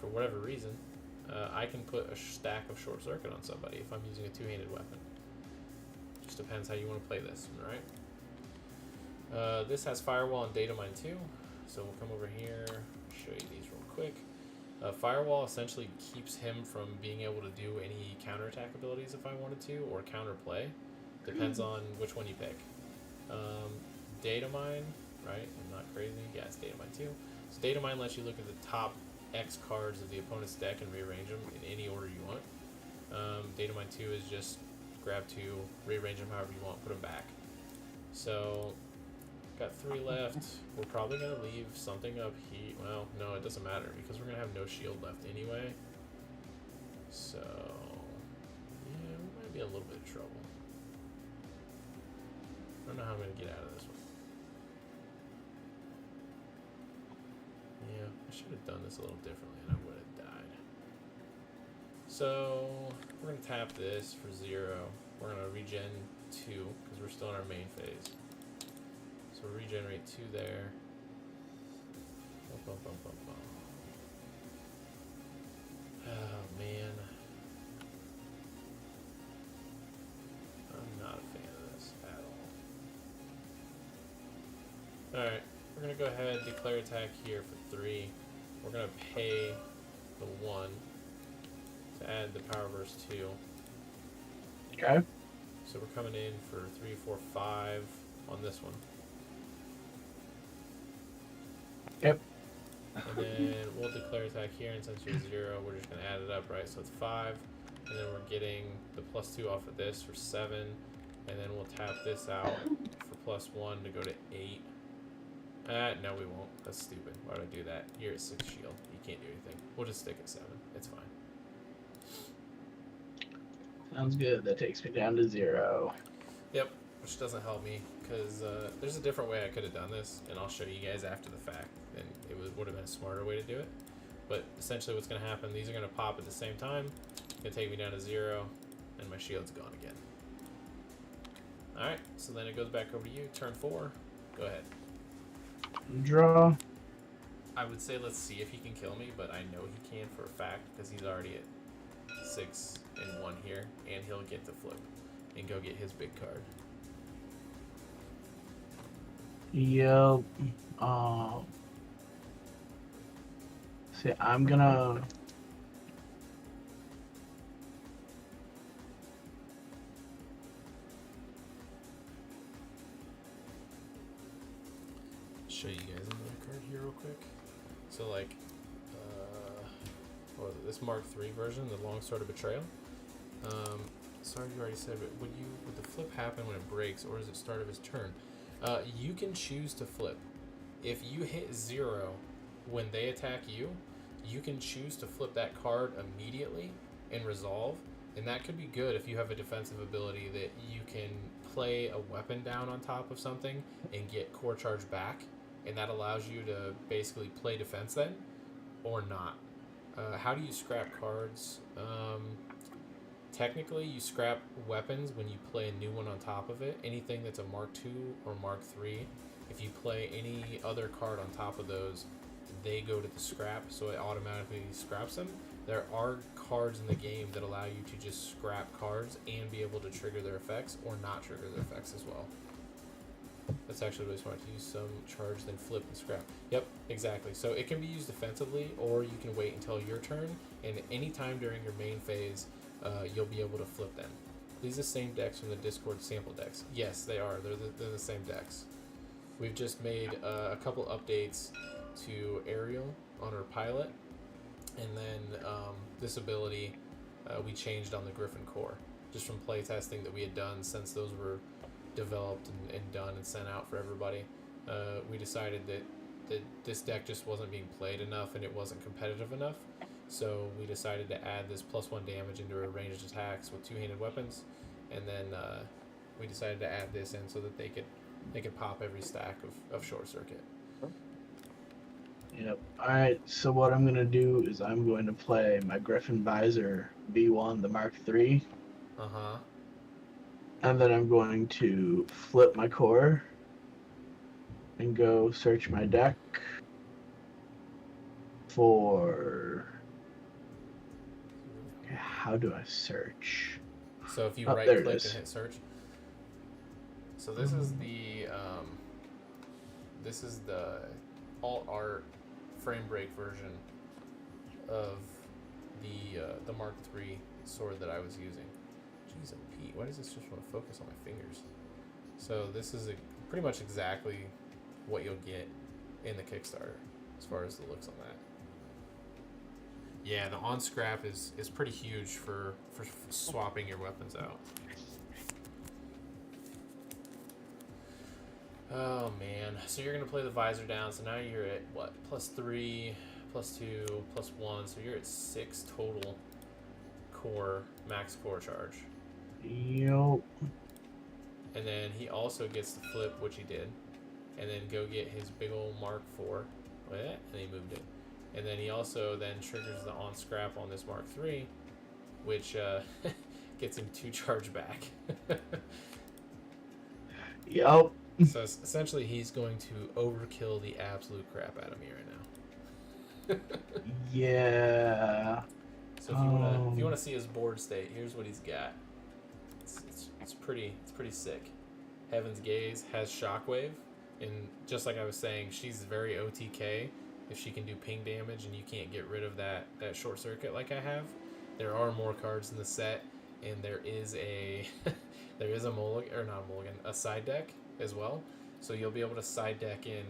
for whatever reason, I can put a stack of Short Circuit on somebody if I'm using a 2-handed weapon. Just depends how you want to play this, alright? This has Firewall and Data Mine too. So we'll come over here, show you these real quick. Firewall essentially keeps him from being able to do any counterattack abilities if I wanted to, or counterplay. Depends on which one you pick. Data mine, right? I'm not crazy. Yeah, it's data mine too. So data mine lets you look at the top X cards of the opponent's deck and rearrange them in any order you want. Data mine 2 is just grab 2, rearrange them however you want, put them back. So got 3 left. We're probably going to leave something up here. Well, no, it doesn't matter because we're going to have no shield left anyway. So, yeah, we might be in a little bit of trouble. I don't know how I'm going to get out of this one. Yeah, I should have done this a little differently and I would have died. So, we're going to tap this for 0. We're going to regen 2 because we're still in our main phase. So regenerate 2 there. Bum, bum, bum, bum. Oh man. I'm not a fan of this at all. Alright, we're going to go ahead and declare attack here for 3. We're going to pay the 1 to add the power burst 2. Okay. So we're coming in for 3, 4, 5 on this one. Yep. And then we'll declare attack here, and since you're 0, we're just going to add it up, right? So it's 5, and then we're getting the +2 off of this for 7, and then we'll tap this out for +1 to go to 8. No, we won't. That's stupid. Why would I do that? You're at 6 shield. You can't do anything. We'll just stick at 7. It's fine. Sounds good. That takes me down to 0. Yep, which doesn't help me, because there's a different way I could have done this, and I'll show you guys after the fact, and it would have been a smarter way to do it. But essentially what's going to happen, these are going to pop at the same time. It's going to take me down to 0, and my shield's gone again. Alright, so then it goes back over to you. Turn 4. Go ahead. Draw. I would say let's see if he can kill me, but I know he can for a fact, because he's already at 6 and 1 here, and he'll get the flip and go get his big card. Yep. See, I'm gonna. Show you guys another card here real quick. So like, what was it? This Mark III version, the Long Sword of Betrayal. Sorry, you already said, but would the flip happen when it breaks, or is it start of his turn? You can choose to flip. If you hit 0 when they attack you, you can choose to flip that card immediately and resolve, and that could be good if you have a defensive ability that you can play a weapon down on top of something and get core charge back, and that allows you to basically play defense then, or not. How do you scrap cards? Technically, you scrap weapons when you play a new one on top of it. Anything that's a Mark II or Mark III, if you play any other card on top of those, they go to the scrap, so it automatically scraps them. There are cards in the game that allow you to just scrap cards and be able to trigger their effects or not trigger their effects as well. That's actually really smart, to use some charge, then flip and scrap. Yep, exactly. So it can be used defensively, or you can wait until your turn, and any time during your main phase, you'll be able to flip them. These are the same decks from the Discord sample decks. Yes, they are. They're the same decks. We've just made a couple updates to Ariel on our pilot, and then this ability we changed on the Griffin core, just from playtesting that we had done since those were developed and done and sent out for everybody. We decided that this deck just wasn't being played enough and it wasn't competitive enough, so we decided to add this +1 damage into our ranged attacks with two-handed weapons, and then we decided to add this in so that they could pop every stack of short circuit. Yep. Alright, so what I'm going to do is I'm going to play my Griffin Visor V1, the Mark III. Uh-huh. And then I'm going to flip my core and go search my deck for... How do I search? So if you there right-click it and is. hit search. So this is the alt art frame break version of the Mark III sword that I was using. Jeez, oh Pete, why does this just want to focus on my fingers? So this is pretty much exactly what you'll get in the Kickstarter as far as the looks on that. Yeah, the on scrap is pretty huge for swapping your weapons out. Oh man, so you're gonna play the visor down. So now you're at what? +3, +2, +1. So you're at 6 total max core charge. Yep. And then he also gets to flip, which he did, and then go get his big old Mark IV. And he moved it. And then he also then triggers the on scrap on this Mark III, which gets him 2 charge back. Yep. So essentially, he's going to overkill the absolute crap out of me right now. Yeah. So if you wanna see his board state, here's what he's got. It's pretty sick. Heaven's Gaze has Shockwave, and just like I was saying, she's very OTK. If she can do ping damage and you can't get rid of that short circuit like I have, there are more cards in the set, and there is a mulligan, or not a mulligan, a side deck as well. So you'll be able to side deck in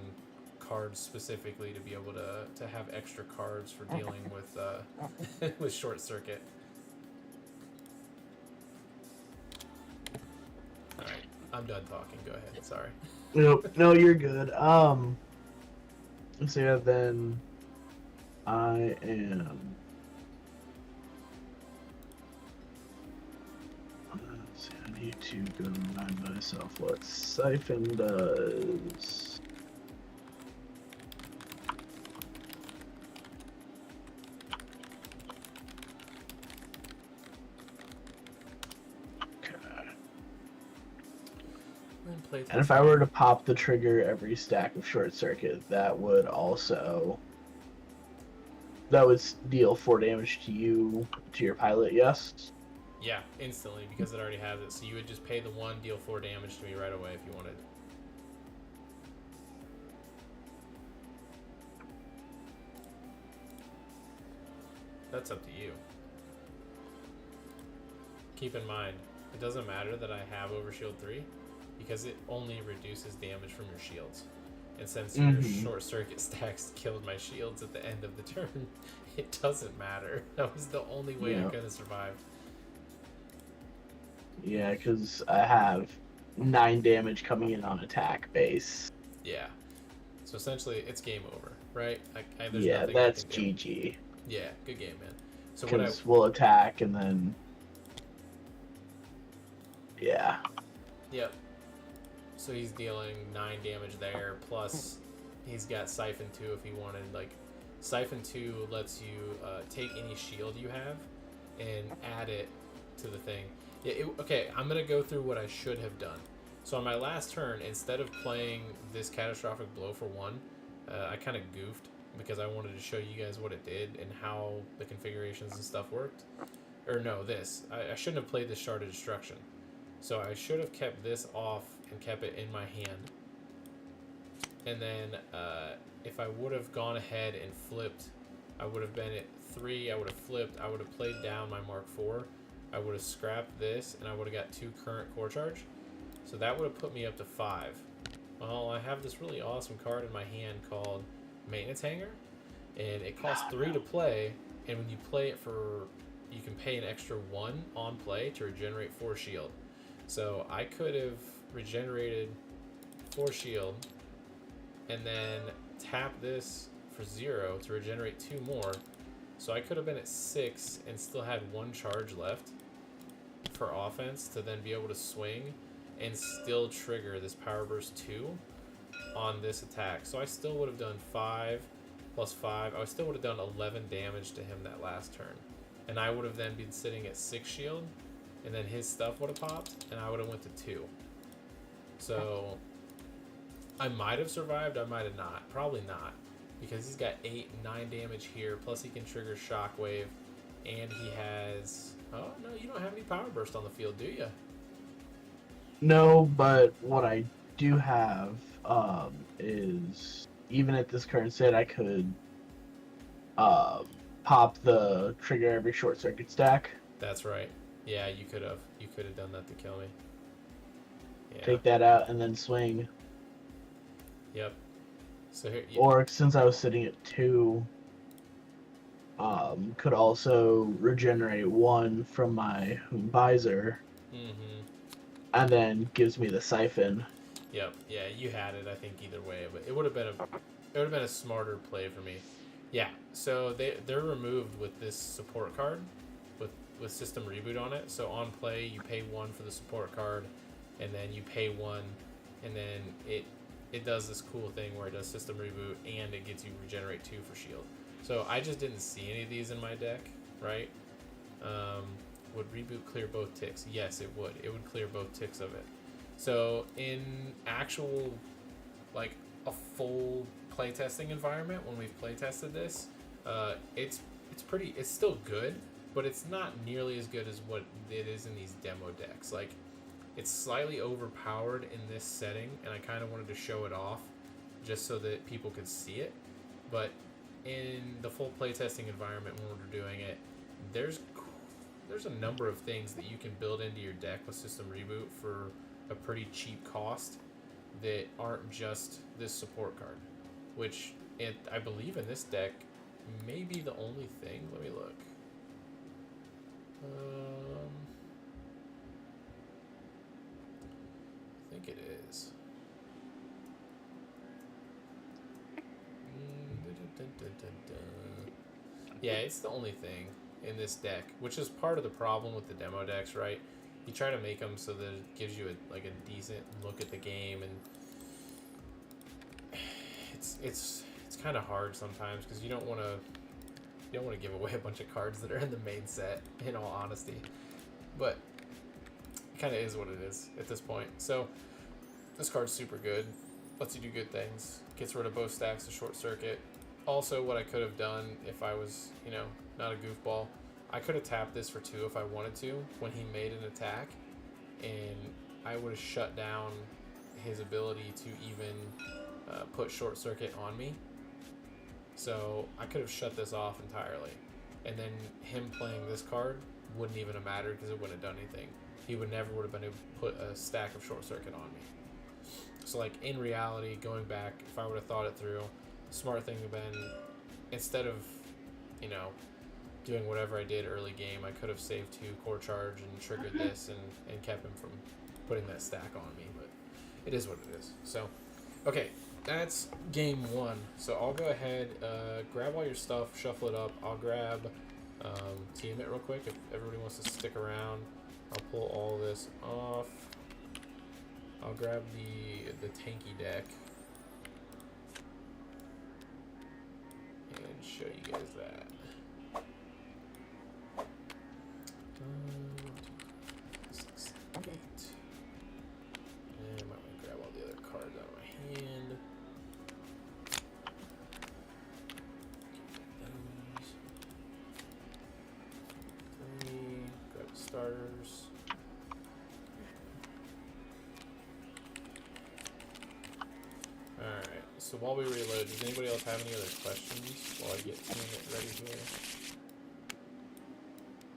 cards specifically to be able to have extra cards for dealing with with short circuit. All right, I'm done talking. Go ahead. Sorry. Nope. No, you're good. So yeah, then I am. Let's see, I need to go remind myself what Siphon does. And if I were to pop the trigger every stack of short circuit, that would deal 4 damage to your pilot, yes? Yeah, instantly, because it already has it. So you would just pay the 1, deal 4 damage to me right away if you wanted. That's up to you. Keep in mind, it doesn't matter that I have Overshield 3, because it only reduces damage from your shields. And since your short circuit stacks killed my shields at the end of the turn, it doesn't matter. That was the only way I could have survived. Yeah, because I have 9 damage coming in on attack base. Yeah. So essentially, it's game over, right? Yeah, that's GG. Yeah, good game, man. So because we'll attack and then... Yeah. Yep. So he's dealing 9 damage there, plus he's got Siphon 2 if he wanted. Like, Siphon 2 lets you take any shield you have and add it to the thing. Yeah, okay, I'm going to go through what I should have done. So on my last turn, instead of playing this Catastrophic Blow for 1, I kind of goofed because I wanted to show you guys what it did and how the configurations and stuff worked. Or no, this. I shouldn't have played this Shard of Destruction. So I should have kept this off and kept it in my hand. And then if I would have gone ahead and flipped, I would have been at 3, I would have flipped, I would have played down my Mark IV, I would have scrapped this, and I would have got 2 current core charge. So that would have put me up to 5. Well, I have this really awesome card in my hand called Maintenance Hanger, and it costs 3 to play, and when you play it you can pay an extra 1 on play to regenerate 4 shield. So I could have regenerated 4 shield and then tap this for 0 to regenerate 2 more. So I could have been at 6 and still had 1 charge left for offense to then be able to swing and still trigger this Power Burst 2 on this attack. So I still would have done 5 plus 5. I still would have done 11 damage to him that last turn. And I would have then been sitting at 6 shield, and then his stuff would have popped, and I would have went to 2. So I might have survived, I might have not. Probably not, because he's got 8 and 9 damage here, plus he can trigger Shockwave, and he has... Oh, no, you don't have any Power Burst on the field, do you? No, but what I do have is even at this current state, I could um, pop the trigger every short circuit stack. That's right. Yeah, you could have. You could have done that to kill me. Yeah. Take that out and then swing. Yep. So here. Or since I was sitting at 2, could also regenerate 1 from my visor, Mm-hmm. and then gives me the siphon. Yep. Yeah, you had it. I think either way, but it would have been a smarter play for me. Yeah. So they're removed with this support card, with system reboot on it. So on play, you pay 1 for the support card, and then you pay 1, and then it does this cool thing where it does system reboot and it gets you regenerate 2 for shield. So I just didn't see any of these in my deck, right? Would reboot clear both ticks? Yes, it would. It would clear both ticks of it. So in actual, like a full playtesting environment, when we've playtested this, it's still good, but it's not nearly as good as what it is in these demo decks. Like, it's slightly overpowered in this setting, and I kind of wanted to show it off just so that people could see it. But in the full playtesting environment when we're doing it, there's a number of things that you can build into your deck with System Reboot for a pretty cheap cost that aren't just this support card, which I believe in this deck may be the only thing. Let me look. I think it is. Yeah, it's the only thing in this deck, which is part of the problem with the demo decks, right? You try to make them so that it gives you a decent look at the game, and it's kind of hard sometimes because you don't want to give away a bunch of cards that are in the main set, in all honesty. But it kind of is what it is at this point. So this card's super good, lets you do good things, gets rid of both stacks of short circuit. Also, what I could have done if I was, not a goofball, I could have tapped this for 2 if I wanted to when he made an attack, and I would have shut down his ability to even put short circuit on me. So I could have shut this off entirely, and then him playing this card wouldn't even have mattered because it wouldn't have done anything. He would never would have been able to put a stack of short circuit on me. So, like, in reality, going back, if I would have thought it through, smart thing would have been, instead of, doing whatever I did early game, I could have saved 2 core charge and triggered this and kept him from putting that stack on me, but it is what it is. So, okay, that's game 1. So I'll go ahead, grab all your stuff, shuffle it up. I'll grab Tiamat real quick if everybody wants to stick around. I'll pull all this off. I'll grab the tanky deck and show you guys that. 6, 8. And I might want to grab all the other cards out of my hand. Those. 3. Grab the starters. Alright, so while we reload, does anybody else have any other questions while I get it ready here?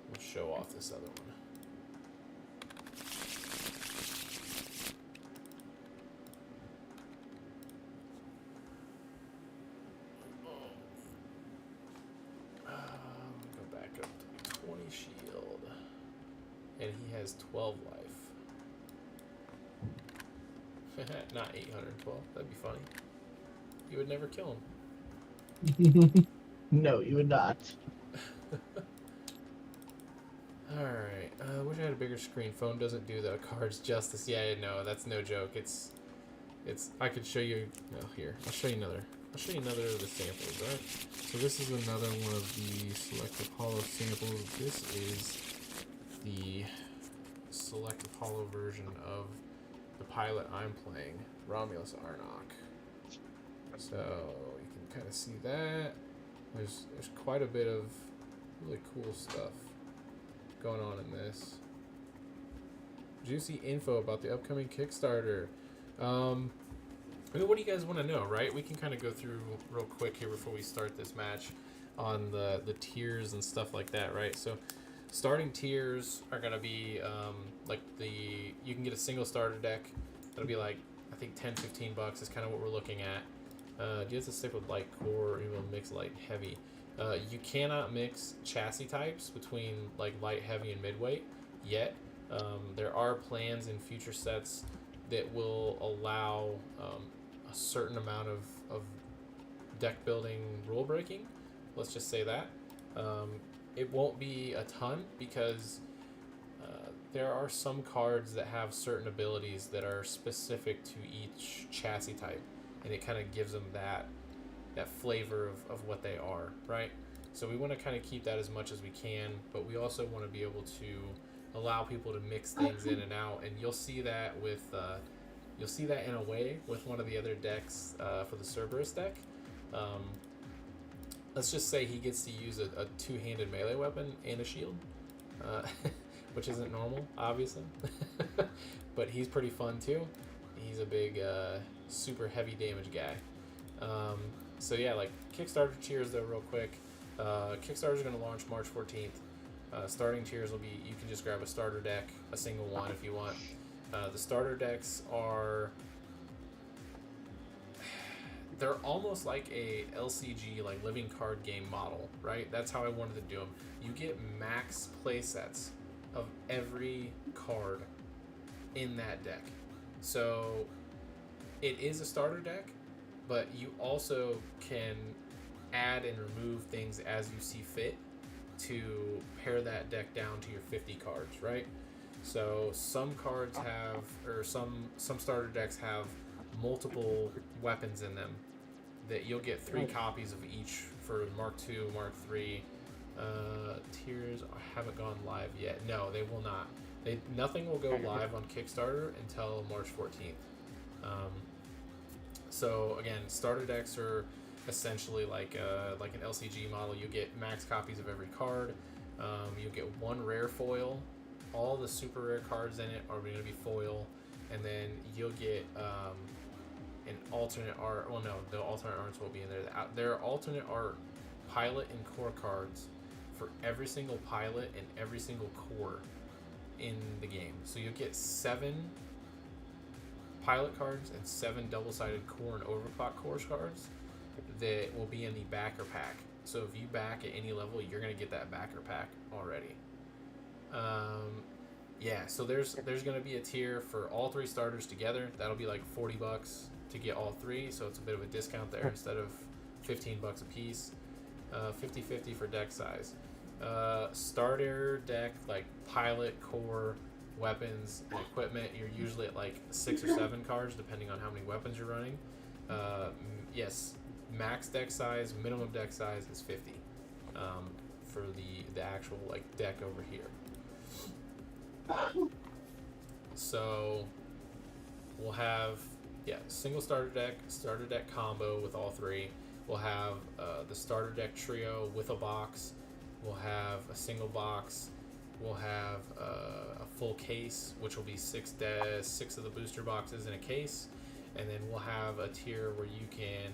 We'll show off this other one. Go back up to 20 shield. And he has 12 life. Not 812. That'd be funny. You would never kill him. No, you would not. Alright. Wish I had a bigger screen. Phone doesn't do the cards justice. Yeah, no, that's no joke. It's. I could show you. No, here. I'll show you another of the samples, right? So this is another one of the selective hollow samples. This is the selective hollow version of the pilot I'm playing, Romulus Arnok. So you can kind of see that. There's quite a bit of really cool stuff going on in this. Juicy info about the upcoming Kickstarter. I mean, what do you guys want to know, right? We can kind of go through real quick here before we start this match on the tiers and stuff like that, right? So starting tiers are going to be like you can get a single starter deck. That'll be like, I think 10, 15 bucks is kind of what we're looking at. You have to stick with light core or even mix light heavy. You cannot mix chassis types between like light, heavy, and midweight yet. There are plans in future sets that will allow a certain amount of deck building rule breaking. Let's just say that. It won't be a ton because there are some cards that have certain abilities that are specific to each chassis type, and it kind of gives them that flavor of what they are, right? So we want to kind of keep that as much as we can, but we also want to be able to allow people to mix things in and out, and you'll see that in a way with one of the other decks for the Cerberus deck. Let's just say he gets to use a two-handed melee weapon and a shield, which isn't normal, obviously, but he's pretty fun too. He's a big, super heavy damage guy. So yeah, like Kickstarter tiers though, real quick. Kickstarter's going to launch March 14th. Starting tiers will be, you can just grab a starter deck, a single one if you want. The starter decks they're almost like a LCG, like living card game model, right? That's how I wanted to do them. You get max play sets of every card in that deck. So it is a starter deck, but you also can add and remove things as you see fit to pare that deck down to your 50 cards, right? So some cards have, or some starter decks have multiple weapons in them that you'll get 3 copies of each for Mark II, Mark III. Tiers haven't gone live yet. No, they will not. Nothing will go live on Kickstarter until March 14th. So again, starter decks are essentially like an LCG model. You get max copies of every card. You'll get 1 rare foil. All the super rare cards in it are going to be foil, and then you'll get an alternate art. Well, no, the alternate arts will be in there. There are alternate art pilot and core cards for every single pilot and every single core in the game. So you'll get 7 pilot cards and 7 double-sided core and overclock core cards that will be in the backer pack. So if you back at any level, you're going to get that backer pack already. Yeah, so there's going to be a tier for all 3 starters together. That'll be like $40 to get all 3, so it's a bit of a discount there instead of $15 a piece. 50-50 for deck size. Starter deck, like pilot, core, weapons, and equipment, you're usually at like 6 or 7 cards depending on how many weapons you're running. Yes, max deck size, minimum deck size is 50 for the actual like deck over here. So we'll have single starter deck combo with all 3. We'll have the starter deck trio with a box. We'll have a single box. We'll have a full case, which will be 6 of the booster boxes in a case, and then we'll have a tier where you can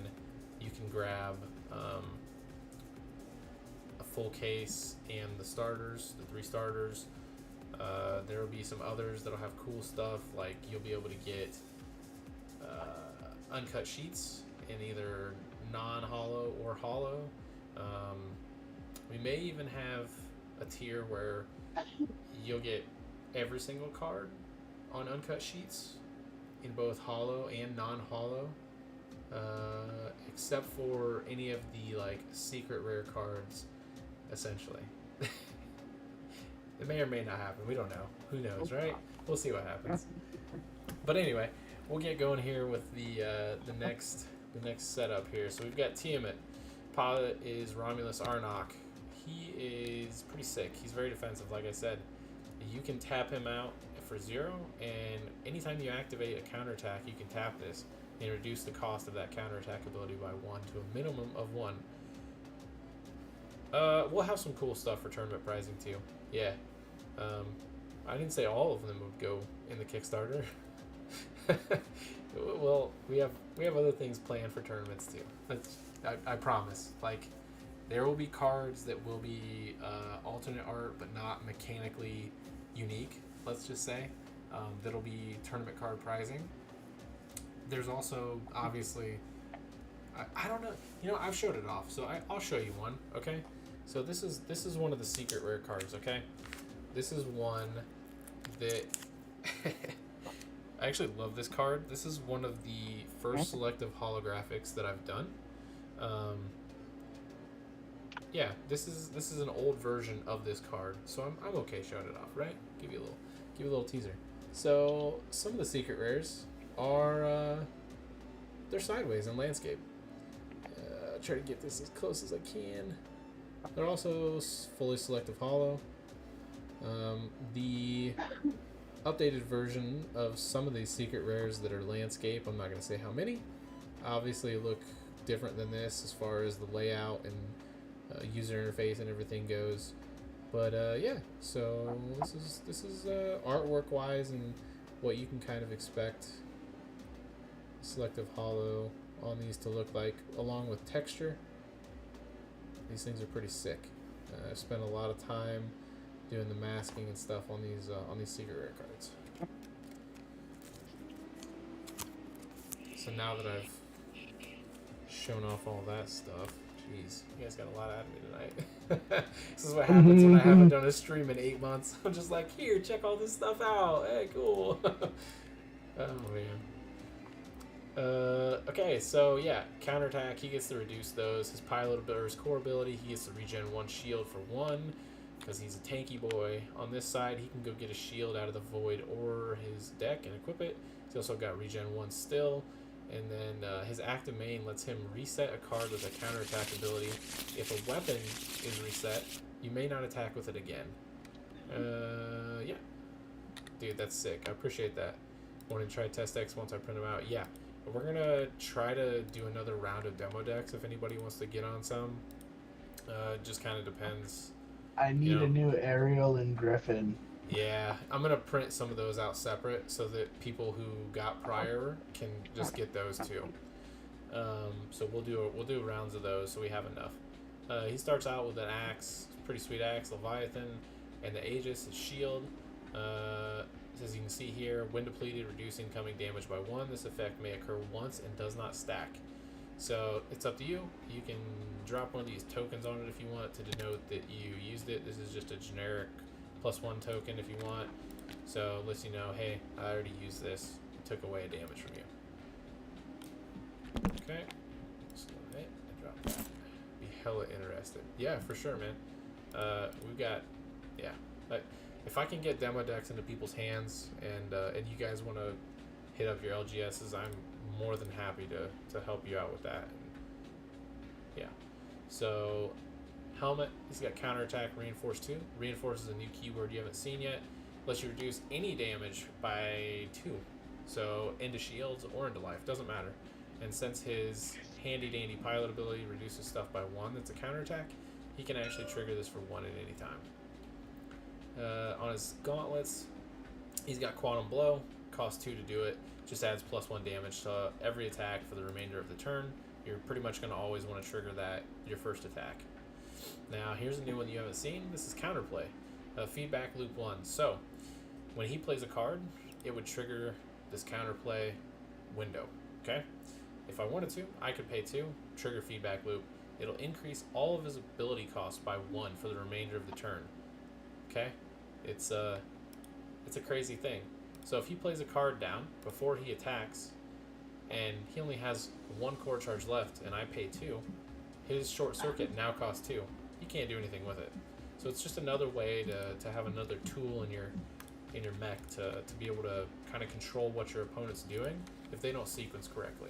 grab a full case and the starters, the 3 starters. There will be some others that'll have cool stuff, like you'll be able to get uncut sheets in either non-hollow or hollow. We may even have a tier where you'll get every single card on uncut sheets in both hollow and non-hollow, except for any of the like secret rare cards, essentially. It may or may not happen. We don't know. Who knows, right? We'll see what happens. But anyway, we'll get going here with the next setup here. So we've got Tiamat. Pilot is Romulus Arnok. He is pretty sick. He's very defensive, like I said. You can tap him out for 0, and anytime you activate a counterattack, you can tap this and reduce the cost of that counterattack ability by 1 to a minimum of 1. We'll have some cool stuff for tournament pricing too. Yeah. I didn't say all of them would go in the Kickstarter. Well, we have other things planned for tournaments too. I promise. Like, there will be cards that will be alternate art, but not mechanically unique. Let's just say that'll be tournament card pricing. There's also obviously, I don't know. You know, I've showed it off, so I'll show you one. Okay, so this is one of the secret rare cards. Okay, this is one that I actually love this card. This is one of the first selective holographics that I've done. Yeah, this is an old version of this card, so I'm okay showing it off, right? Give you a little teaser. So some of the secret rares are they're sideways in landscape. Try to get this as close as I can. They're also fully selective hollow. The updated version of some of these secret rares that are landscape, I'm not going to say how many, obviously look different than this as far as the layout and user interface and everything goes. But yeah, so this is artwork wise and what you can kind of expect selective hollow on these to look like, along with texture. These things are pretty sick. I've spent a lot of time doing the masking and stuff on these secret rare cards. So now that I've shown off all that stuff, jeez, you guys got a lot out of me tonight. This is what happens when I haven't done a stream in 8 months. I'm just like, here, check all this stuff out. Hey, cool. Oh man. Okay, so yeah, counterattack, he gets to reduce those. His pilot ability, or his core ability, he gets to regen 1 shield for 1, because he's a tanky boy. On this side, he can go get a shield out of the void or his deck and equip it. He's also got regen 1 still. And then his active main lets him reset a card with a counterattack ability. If a weapon is reset, you may not attack with it again. Yeah. Dude, that's sick. I appreciate that. Want to try Test X once I print them out? Yeah. We're going to try to do another round of demo decks if anybody wants to get on some. Just kind of depends. I need a new Ariel and Griffin. Yeah, I'm going to print some of those out separate so that people who got prior can just get those too. So we'll do rounds of those so we have enough. He starts out with an axe, pretty sweet axe, Leviathan, and the Aegis, his shield. As you can see here, when depleted, reduce incoming damage by 1. This effect may occur once and does not stack. So it's up to you. You can drop one of these tokens on it if you want to denote that you used it. This is just a generic +1 token if you want. So it lets you know, hey, I already used this. It took away a damage from you. Okay. So I drop that. Be hella interested. Yeah, for sure, man. We've got, yeah. If I can get demo decks into people's hands and you guys want to hit up your LGSs, I'm more than happy to help you out with that. Yeah. So helmet, he's got counterattack, reinforce 2. Reinforce is a new keyword you haven't seen yet. Lets you reduce any damage by 2. So into shields or into life, doesn't matter. And since his handy dandy pilot ability reduces stuff by 1, that's a counterattack, he can actually trigger this for 1 at any time. On his gauntlets, he's got Quantum Blow, costs 2 to do it, just adds +1 damage to every attack for the remainder of the turn. You're pretty much going to always want to trigger that your first attack. Now here's a new one you haven't seen. This is Counterplay, Feedback Loop 1. So when he plays a card, it would trigger this Counterplay window. Okay, if I wanted to, I could pay 2, trigger Feedback Loop. It'll increase all of his ability costs by 1 for the remainder of the turn. Okay, it's a crazy thing. So if he plays a card down before he attacks, and he only has 1 core charge left, and I pay 2, his short circuit now costs 2. You can't do anything with it. So it's just another way to have another tool in your mech to be able to kind of control what your opponent's doing if they don't sequence correctly.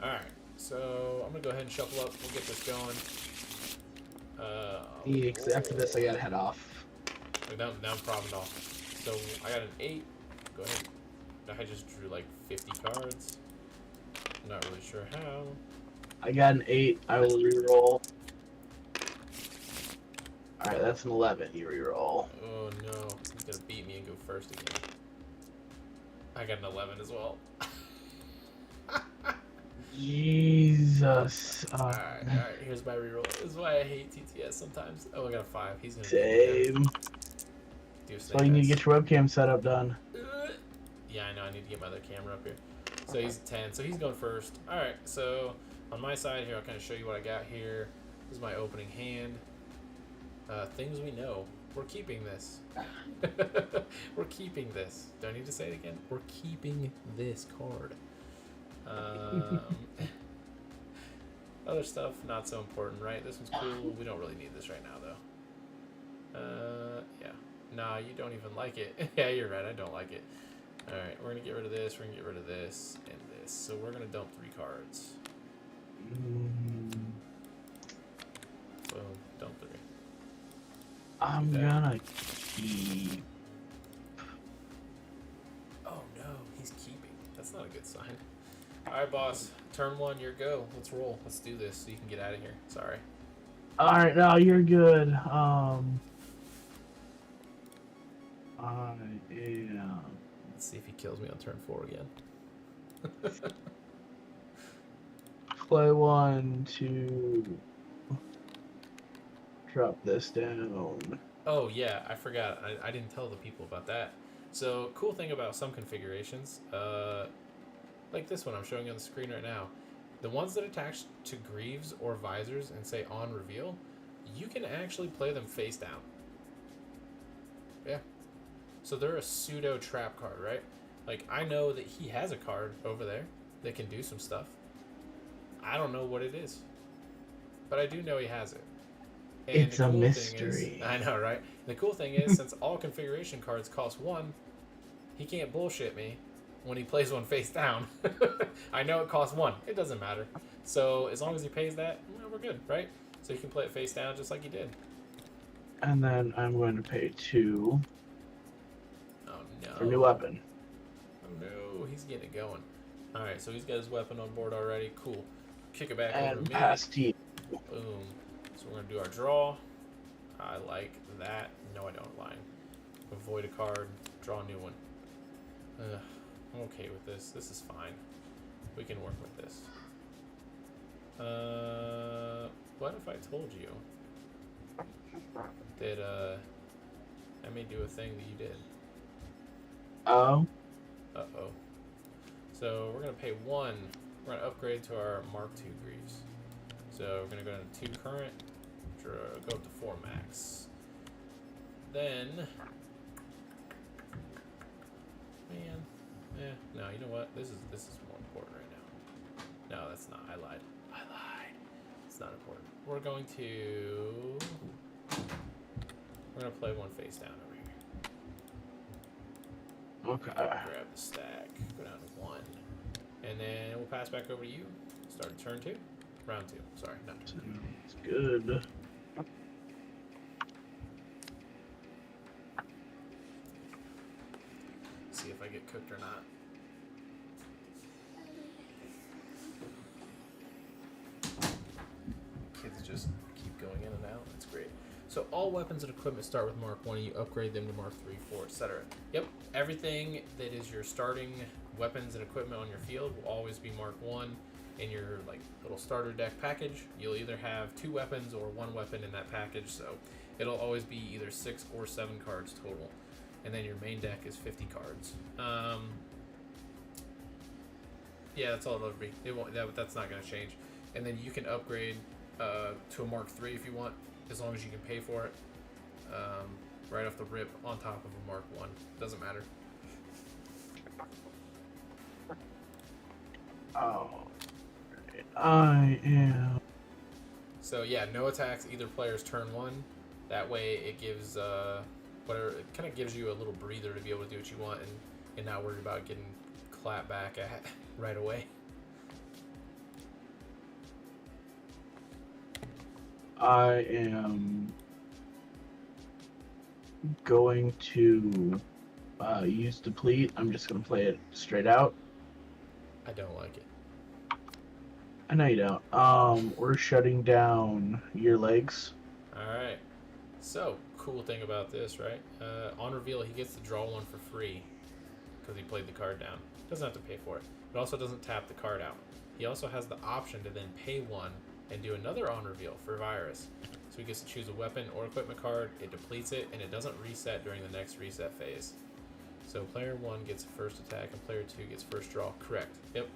All right, so I'm gonna go ahead and shuffle up. We'll get this going. After this, I gotta head off. No problem at all. So I got an 8. Go ahead. I just drew like 50 cards. I'm not really sure how. I got an 8. I will reroll. Alright, that's an 11. You reroll. Oh no. He's gonna beat me and go first I got an 11 as well. Jesus. Alright, here's my reroll. This is why I hate TTS sometimes. Oh, I got a 5. He's gonna Same. do a So snake you need to eyes. get your webcam setup done. Yeah, I know. I need to get my other camera up here. So he's 10. So he's going first. Alright, so on my side here, I'll kind of show you what I got here. This is my opening hand. Things we know. We're keeping this. We're keeping this. Do I need to say it again? We're keeping this card. Other stuff, not so important, right? This one's cool. We don't really need this right now, though. Yeah. Nah, you don't even like it. Yeah, you're right. I don't like it. Alright, we're going to get rid of this. We're going to get rid of this and this. So we're going to dump 3 cards. Boom. Dump 3. I'm gonna keep. Oh no, he's keeping. That's not a good sign. Alright, boss. Turn 1, your go. Let's roll. Let's do this so you can get out of here. Sorry. Alright, no, you're good. I am. Let's see if he kills me on turn 4 again. Play 1 to drop this down. Oh yeah, I forgot. I didn't tell the people about that. So cool thing about some configurations, like this one I'm showing you on the screen right now, the ones that attach to greaves or visors and say on reveal, you can actually play them face down. Yeah. So they're a pseudo trap card, right? Like I know that he has a card over there that can do some stuff. I don't know what it is, but I do know he has it. And It's a mystery. I know, right? The cool thing is, since all configuration cards cost 1, he can't bullshit me when he plays one face down. I know it costs 1. It doesn't matter. So as long as he pays that, well, we're good, right? So he can play it face down just like he did. And then I'm going to pay 2 Oh no. for a new weapon. Oh no, he's getting it going. Alright, so he's got his weapon on board already. Cool. Kick it back over And to me. pass T. Boom. So we're going to do our draw. I like that. No, I don't. Lying. Avoid a card. Draw a new one. I'm okay with this. This is fine. We can work with this. What if I told you that I may do a thing that you did? Oh. Uh-oh. So we're going to pay 1. We're going to upgrade to our Mark II Greaves. So we're going to go down to 2 current, go up to 4 max. Then, no, you know what? This is more important right now. No, that's not. I lied. It's not important. We're going to play 1 face down over here. Okay. Grab the stack, go down to 1, and then we'll pass back over to you. Start turn 2. Round 2. Sorry, not turn 2. It's good. See if I get cooked or not. Kids just keep going in and out. That's great. So all weapons and equipment start with Mark 1 and you upgrade them to Mark 3, 4, etc. Yep, everything that is your starting weapons and equipment on your field will always be Mark 1. In your like little starter deck package, you'll either have 2 weapons or 1 weapon in that package, so it'll always be either 6 or 7 cards total. And then your main deck is 50 cards. Yeah, that's all it'll be. It won't. That's not going to change. And then you can upgrade to a Mark III if you want, as long as you can pay for it. Right off the rip, on top of a Mark I. Doesn't matter. Oh. I am. So yeah, no attacks either player's turn 1. That way it gives whatever, it kind of gives you a little breather to be able to do what you want and not worry about getting clapped back at right away. I am going to use deplete. I'm just going to play it straight out. I don't like it. I know you don't. We're shutting down your legs. Alright. So, cool thing about this, right? On reveal, he gets to draw 1 for free. because he played the card down. Doesn't have to pay for it. It also doesn't tap the card out. He also has the option to then pay 1 and do another on reveal for Virus. So he gets to choose a weapon or equipment card, it depletes it, and it doesn't reset during the next reset phase. So player 1 gets first attack and player 2 gets first draw. Correct. Yep.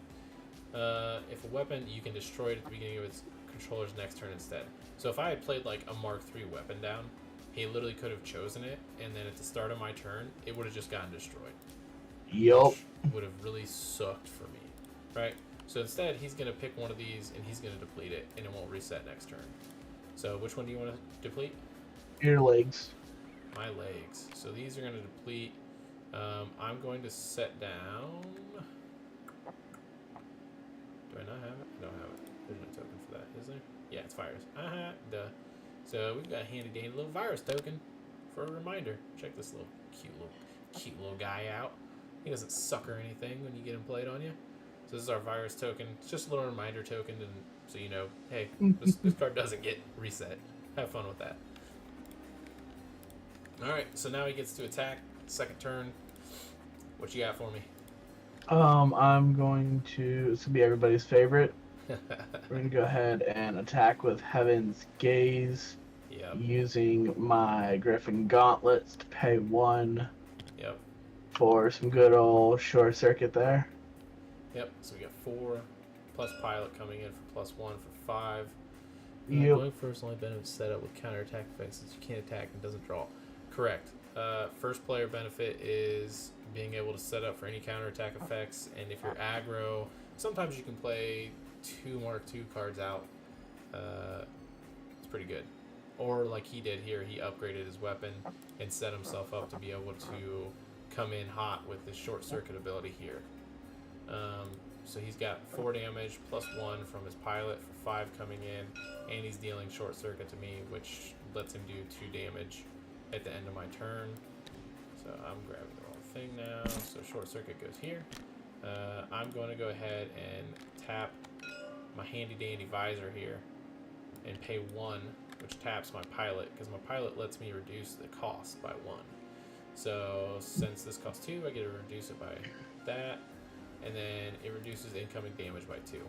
If a weapon, you can destroy it at the beginning of its controller's next turn instead. So if I had played like a Mark III weapon down, he literally could have chosen it, and then at the start of my turn, it would have just gotten destroyed. Yup. Which would have really sucked for me, right? So instead, he's going to pick one of these, and he's going to deplete it, and it won't reset next turn. So which one do you want to deplete? Your legs. My legs. So these are going to deplete. I'm going to set down... Do I not have it? I don't have it. There's no token for that, is there? Yeah, it's Virus. Duh. So we've got a handy dandy little Virus token for a reminder. Check this cute little guy out. He doesn't suck or anything when you get him played on you. So this is our Virus token. It's just a little reminder token, and so you know, hey, this card doesn't get reset. Have fun with that. All right, so now he gets to attack. Second turn. What you got for me? I'm going to. This will be everybody's favorite. We're gonna go ahead and attack with Heaven's Gaze. Yep. Using my Griffin Gauntlets to pay 1. Yep. For some good old short circuit there. Yep. So we got 4 plus pilot coming in for +1 for 5. Yep. Going first only benefits set up with counterattack effects since you can't attack and doesn't draw. Correct. First player benefit is being able to set up for any counterattack effects, and if you're aggro, sometimes you can play 2 Mark II cards out. It's pretty good. Or like he did here, he upgraded his weapon and set himself up to be able to come in hot with this short circuit ability here. So he's got 4 damage plus 1 from his pilot for 5 coming in, and he's dealing short circuit to me, which lets him do 2 damage at the end of my turn. So I'm grabbing the wrong thing now. So short circuit goes here. I'm going to go ahead and tap my handy dandy visor here and pay 1, which taps my pilot, because my pilot lets me reduce the cost by 1. So since this costs 2, I get to reduce it by that, and then it reduces incoming damage by 2.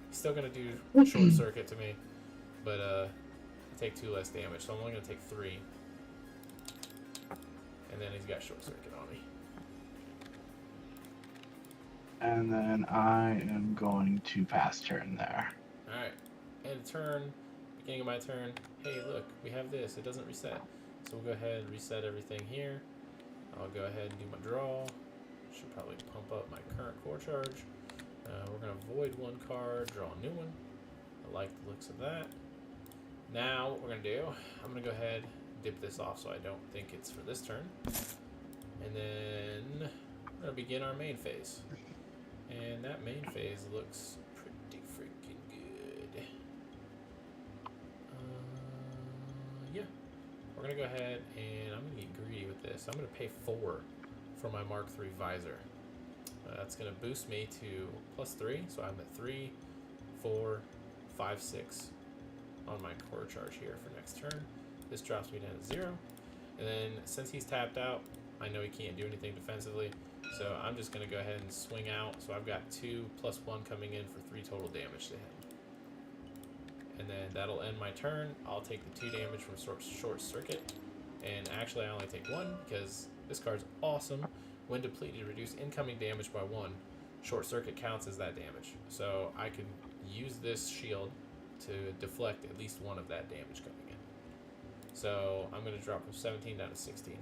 He's still going to do short circuit to me, but I take 2 less damage, so I'm only going to take 3. And then he's got short circuit on me. And then I am going to pass turn there. Alright. End of turn. Beginning of my turn. Hey, look, we have this. It doesn't reset. So we'll go ahead and reset everything here. I'll go ahead and do my draw. Should probably pump up my current core charge. We're going to void 1 card, draw a new one. I like the looks of that. Now, what we're going to do, I'm going to go ahead and dip this off so I don't think it's for this turn. And then we're going to begin our main phase. And that main phase looks pretty freaking good. Yeah. We're going to go ahead and I'm going to get greedy with this. I'm going to pay 4 for my Mark III visor. That's going to boost me to +3. So I'm at 3, 4, 5, 6 on my core charge here for next turn. This drops me down to 0. And then since he's tapped out, I know he can't do anything defensively. So I'm just going to go ahead and swing out. So I've got 2 plus 1 coming in for 3 total damage to him. And then that'll end my turn. I'll take the 2 damage from short circuit. And actually I only take 1 because this card's awesome. When depleted, reduce incoming damage by 1. Short circuit counts as that damage. So I can use this shield to deflect at least 1 of that damage coming in. So I'm going to drop from 17 down to 16.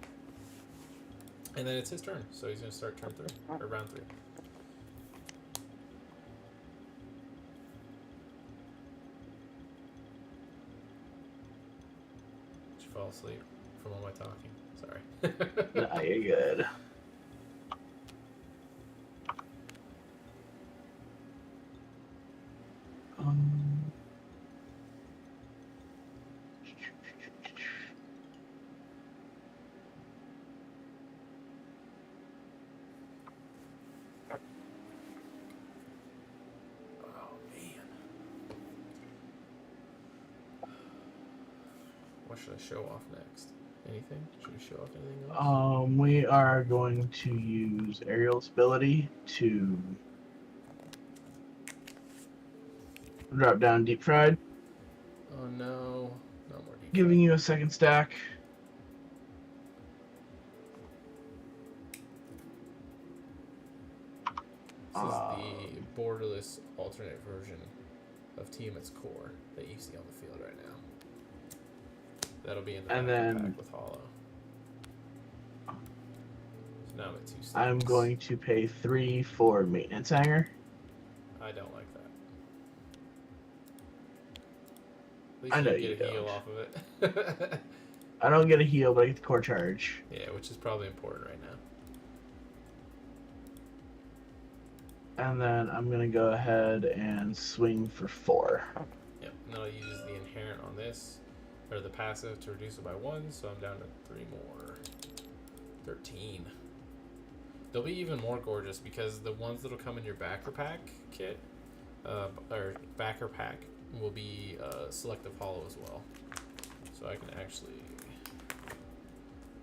And then it's his turn, so he's going to start turn 3, or round 3. Did you fall asleep from all my talking? Sorry. Nah, you're good. What should I show off next? Anything? Should we show off anything else? We are going to use Ariel's ability to drop down deep fried, Oh no. No more deep giving fried. you a second stack. This is the borderless alternate version of Tiamat's core that you see on the field right now. That'll be in the And backer then pack with Hollow. So now I'm at 2 stacks. I'm going to pay 3 for maintenance hanger. I don't like that. At least I know you you get a heal don't. off of it. I don't get a heal, but I get the core charge. Yeah, which is probably important right now. And then I'm going to go ahead and swing for 4. Yep, and then I'll use the inherent on this, or the passive, to reduce it by 1, so I'm down to 3 more. 13. They'll be even more gorgeous because the ones that'll come in your backer pack kit, or backer pack, will be selective hollow as well. So I can actually...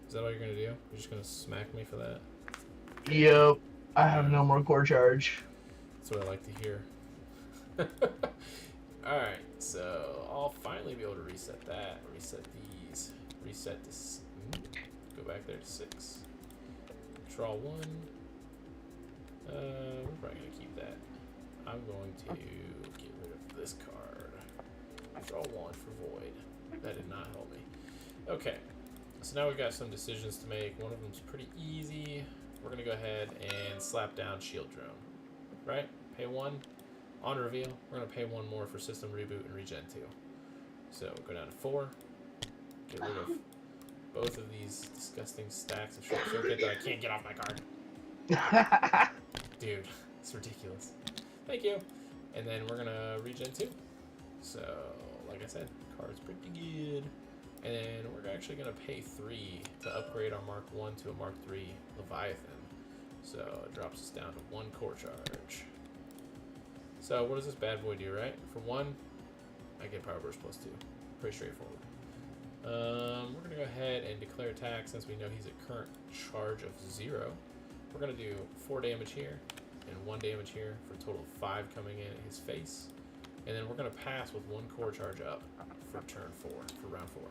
Is that all you're going to do? You're just going to smack me for that? Yep. I have no more core charge. That's what I like to hear. Alright, so I'll finally be able to reset that. Reset these. Reset this. Go back there to 6. Draw 1. We're probably going to keep that. I'm going to get rid of this card. Draw 1 for Void. That did not help me. Okay, so now we've got some decisions to make. One of them's pretty easy. We're going to go ahead and slap down Shield Drone. Right? Pay 1. On reveal, we're going to pay 1 more for System Reboot and Regen 2. So go down to 4. Get rid of both of these disgusting stacks of Short Circuit that I can't get off my card. Dude, it's ridiculous. Thank you. And then we're going to Regen 2. So, like I said, card's pretty good. And then we're actually going to pay 3 to upgrade our Mark 1 to a Mark 3 Leviathan. So it drops us down to 1 core charge. So what does this bad boy do, right? For 1, I get Power Burst plus 2. Pretty straightforward. We're going to go ahead and declare attack since we know he's at current charge of 0. We're going to do 4 damage here and 1 damage here for a total of 5 coming in at his face. And then we're going to pass with 1 core charge up for turn 4, for round 4.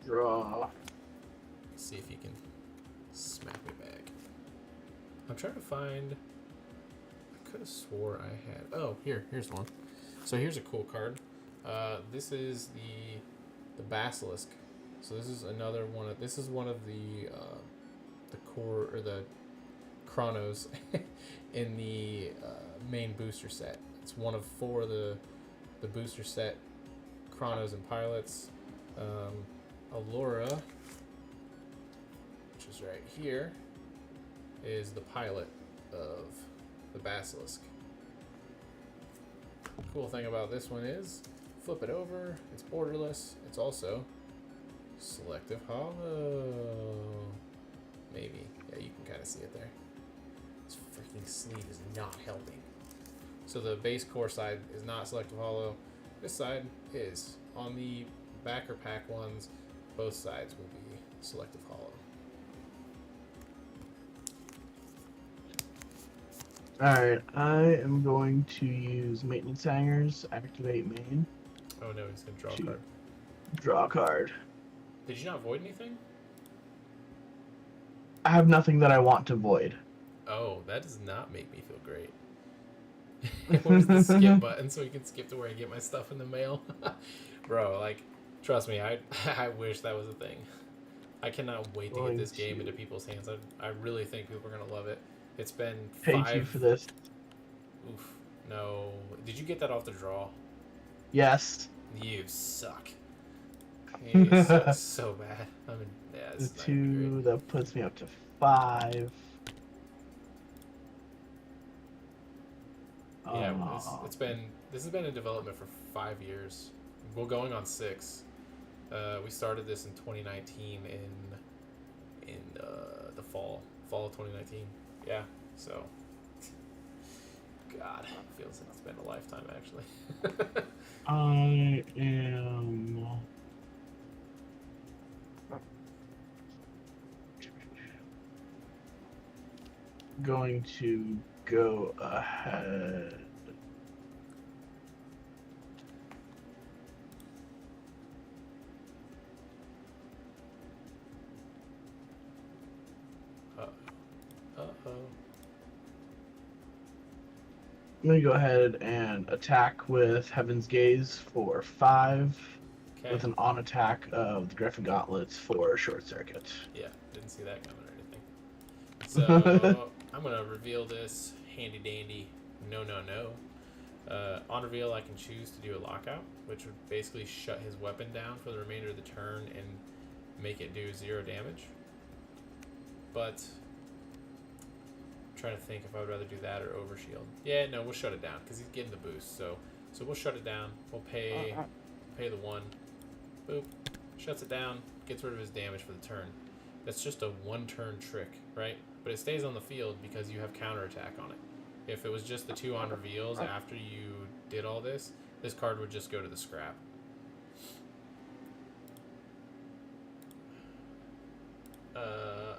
Draw. See if you can smack me back. I'm trying to find... I could have swore I had... Oh, here's one. So here's a cool card. This is the Basilisk. So this is another one of... This is one of the core... Or the Chronos in the main booster set. It's one of 4 of the booster set Chronos and pilots. Allura, which is right here, is the pilot of the Basilisk. Cool thing about this one is, flip it over, it's borderless, it's also selective hollow. Maybe. Yeah, you can kind of see it there. This freaking sleeve is not helping. So the base core side is not selective hollow. This side is. On the backer pack ones, both sides will be selective hollow. Alright, I am going to use maintenance hangers, activate main. Oh no, he's gonna draw a card. Draw a card. Did you not void anything? I have nothing that I want to void. Oh, that does not make me feel great. Where's the skip button so we can skip to where I get my stuff in the mail? Bro, like, trust me, I wish that was a thing. I cannot wait to get this game into people's hands. I really think people are gonna love it. It's been 5... Paid you for this. Oof. No. Did you get that off the draw? Yes. You suck. You suck so bad. I mean, yeah, The it's not gonna be 2 great. that puts me up to 5. Yeah, this has been in development for 5 years. We're going on 6. We started this in 2019 in the fall of 2019. Yeah, so God, feels like it's been a lifetime actually. I am going to go ahead. I'm going to go ahead and attack with Heaven's Gaze for 5, Okay. with an on attack of the Griffin Gauntlets for Short Circuit. Yeah, didn't see that coming or anything. So I'm gonna reveal this handy dandy. No. On reveal, I can choose to do a lockout, which would basically shut his weapon down for the remainder of the turn and make it do 0 damage. But I'm trying to think if I would rather do that or overshield. Yeah, no, we'll shut it down because he's getting the boost. So we'll shut it down. We'll pay the 1. Boop. Shuts it down. Gets rid of his damage for the turn. That's just a 1-turn trick, right? But it stays on the field because you have counterattack on it. If it was just the 2 on reveals after you did all this card would just go to the scrap.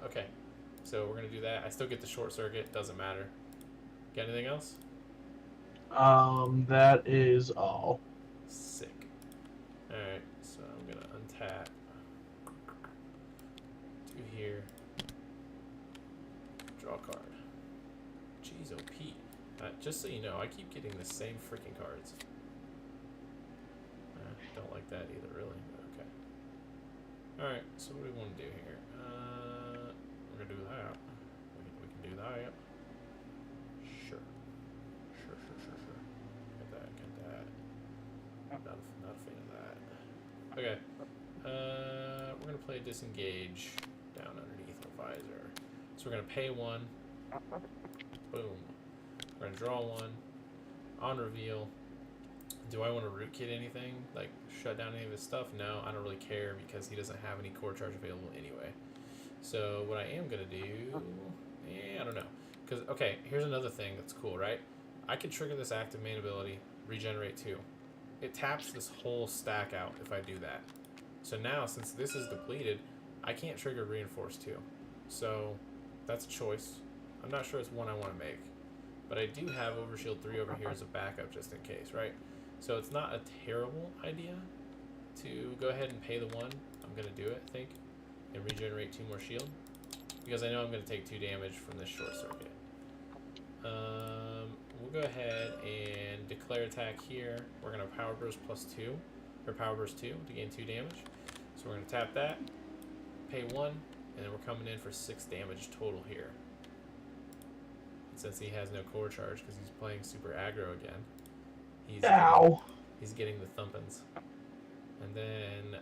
Okay. So we're going to do that. I still get the short circuit. Doesn't matter. Got anything else? That is all. Sick. Alright, so I'm going to untap. 2 here. Draw a card. Jeez, OP. Just so you know, I keep getting the same freaking cards. Don't like that either, really. Okay. Alright, so what do we want to do here? We're going to do that. We can do that. Sure. Get that. Not a fan of that. Okay. We're going to play Disengage down underneath our visor. So we're going to pay 1. Boom. We're going to draw 1. On reveal. Do I want to rootkit anything? Like, shut down any of his stuff? No, I don't really care because he doesn't have any core charge available anyway. So what I am going to do... I don't know. Because, okay, here's another thing that's cool, right? I can trigger this active main ability, Regenerate 2. It taps this whole stack out if I do that. So now, since this is depleted, I can't trigger Reinforce 2. So that's a choice. I'm not sure it's one I want to make. But I do have Overshield 3 over here as a backup just in case, right? So it's not a terrible idea to go ahead and pay the 1. I'm going to do it, I think. And regenerate 2 more shield. Because I know I'm going to take 2 damage from this short circuit. We'll go ahead and declare attack here. We're going to Power Burst plus 2. Or Power Burst 2 to gain 2 damage. So we're going to tap that. Pay 1. And then we're coming in for 6 damage total here. Since he has no core charge because he's playing super aggro again. He's getting the thumpins. And then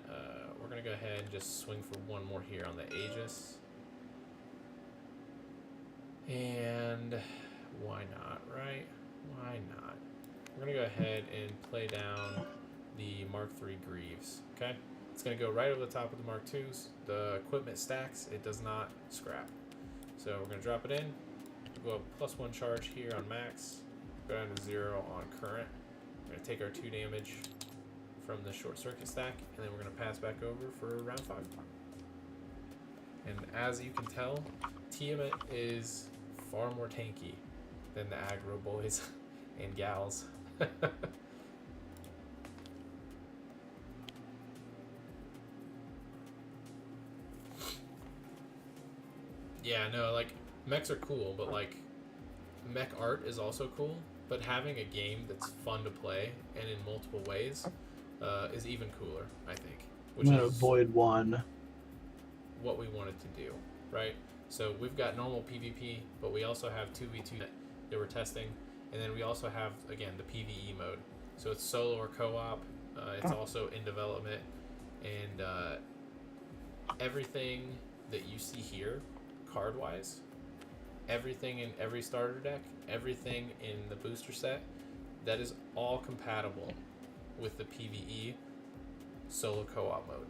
we're going to go ahead and just swing for 1 more here on the Aegis. And why not, right? Why not? We're going to go ahead and play down the Mark III Greaves, okay? It's going to go right over the top of the Mark IIs. The equipment stacks. It does not scrap. So we're going to drop it in. We'll go up +1 charge here on max. Go down to 0 on current. We're going to take our 2 damage from the short circuit stack, and then we're going to pass back over for round 5. And as you can tell, Tiamat is far more tanky than the aggro boys and gals. Yeah, no, like, mechs are cool, but, like, mech art is also cool, but having a game that's fun to play and in multiple ways is even cooler, I think. Which I'm going to is avoid 1. what we wanted to do, right? So we've got normal PvP, but we also have 2v2 that we're testing, and then we also have, again, the PvE mode. So it's solo or co-op. It's also in development, and everything that you see here, card-wise, everything in every starter deck, everything in the booster set, that is all compatible with the PvE solo co-op mode.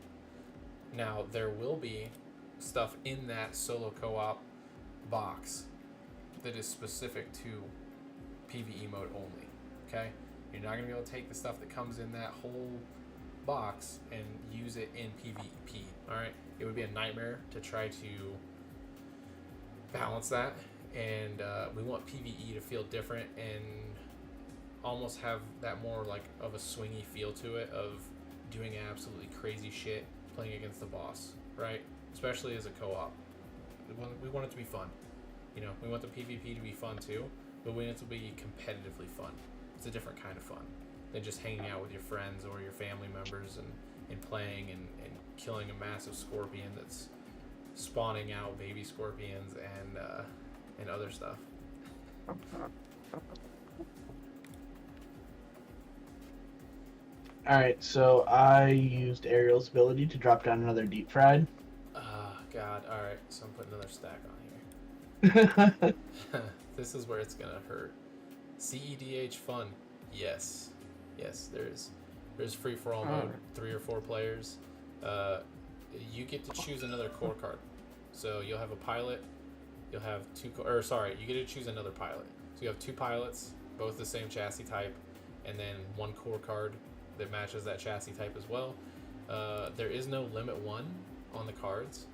Now, there will be stuff in that solo co-op box that is specific to PvE mode only. Okay, you're not gonna be able to take the stuff that comes in that whole box and use it in PvP. All right, it would be a nightmare to try to balance that, and we want PvE to feel different and almost have that more like of a swingy feel to it, of doing absolutely crazy shit playing against the boss, right? Especially as a co-op. We want it to be fun. You know, we want the PvP to be fun too, but we want it to be competitively fun. It's a different kind of fun than just hanging out with your friends or your family members and playing and killing a massive scorpion that's spawning out baby scorpions and other stuff. Alright, so I used Ariel's ability to drop down another deep fried. God. Alright, so I'm putting another stack on here. This is where it's gonna hurt. CEDH fun. Yes. Yes, there's free for all mode, 3 or 4 players. You get to choose another core card. So you'll have a pilot, you'll have you get to choose another pilot. So you have 2 pilots, both the same chassis type, and then 1 core card that matches that chassis type as well. There is no limit 1 on the cards.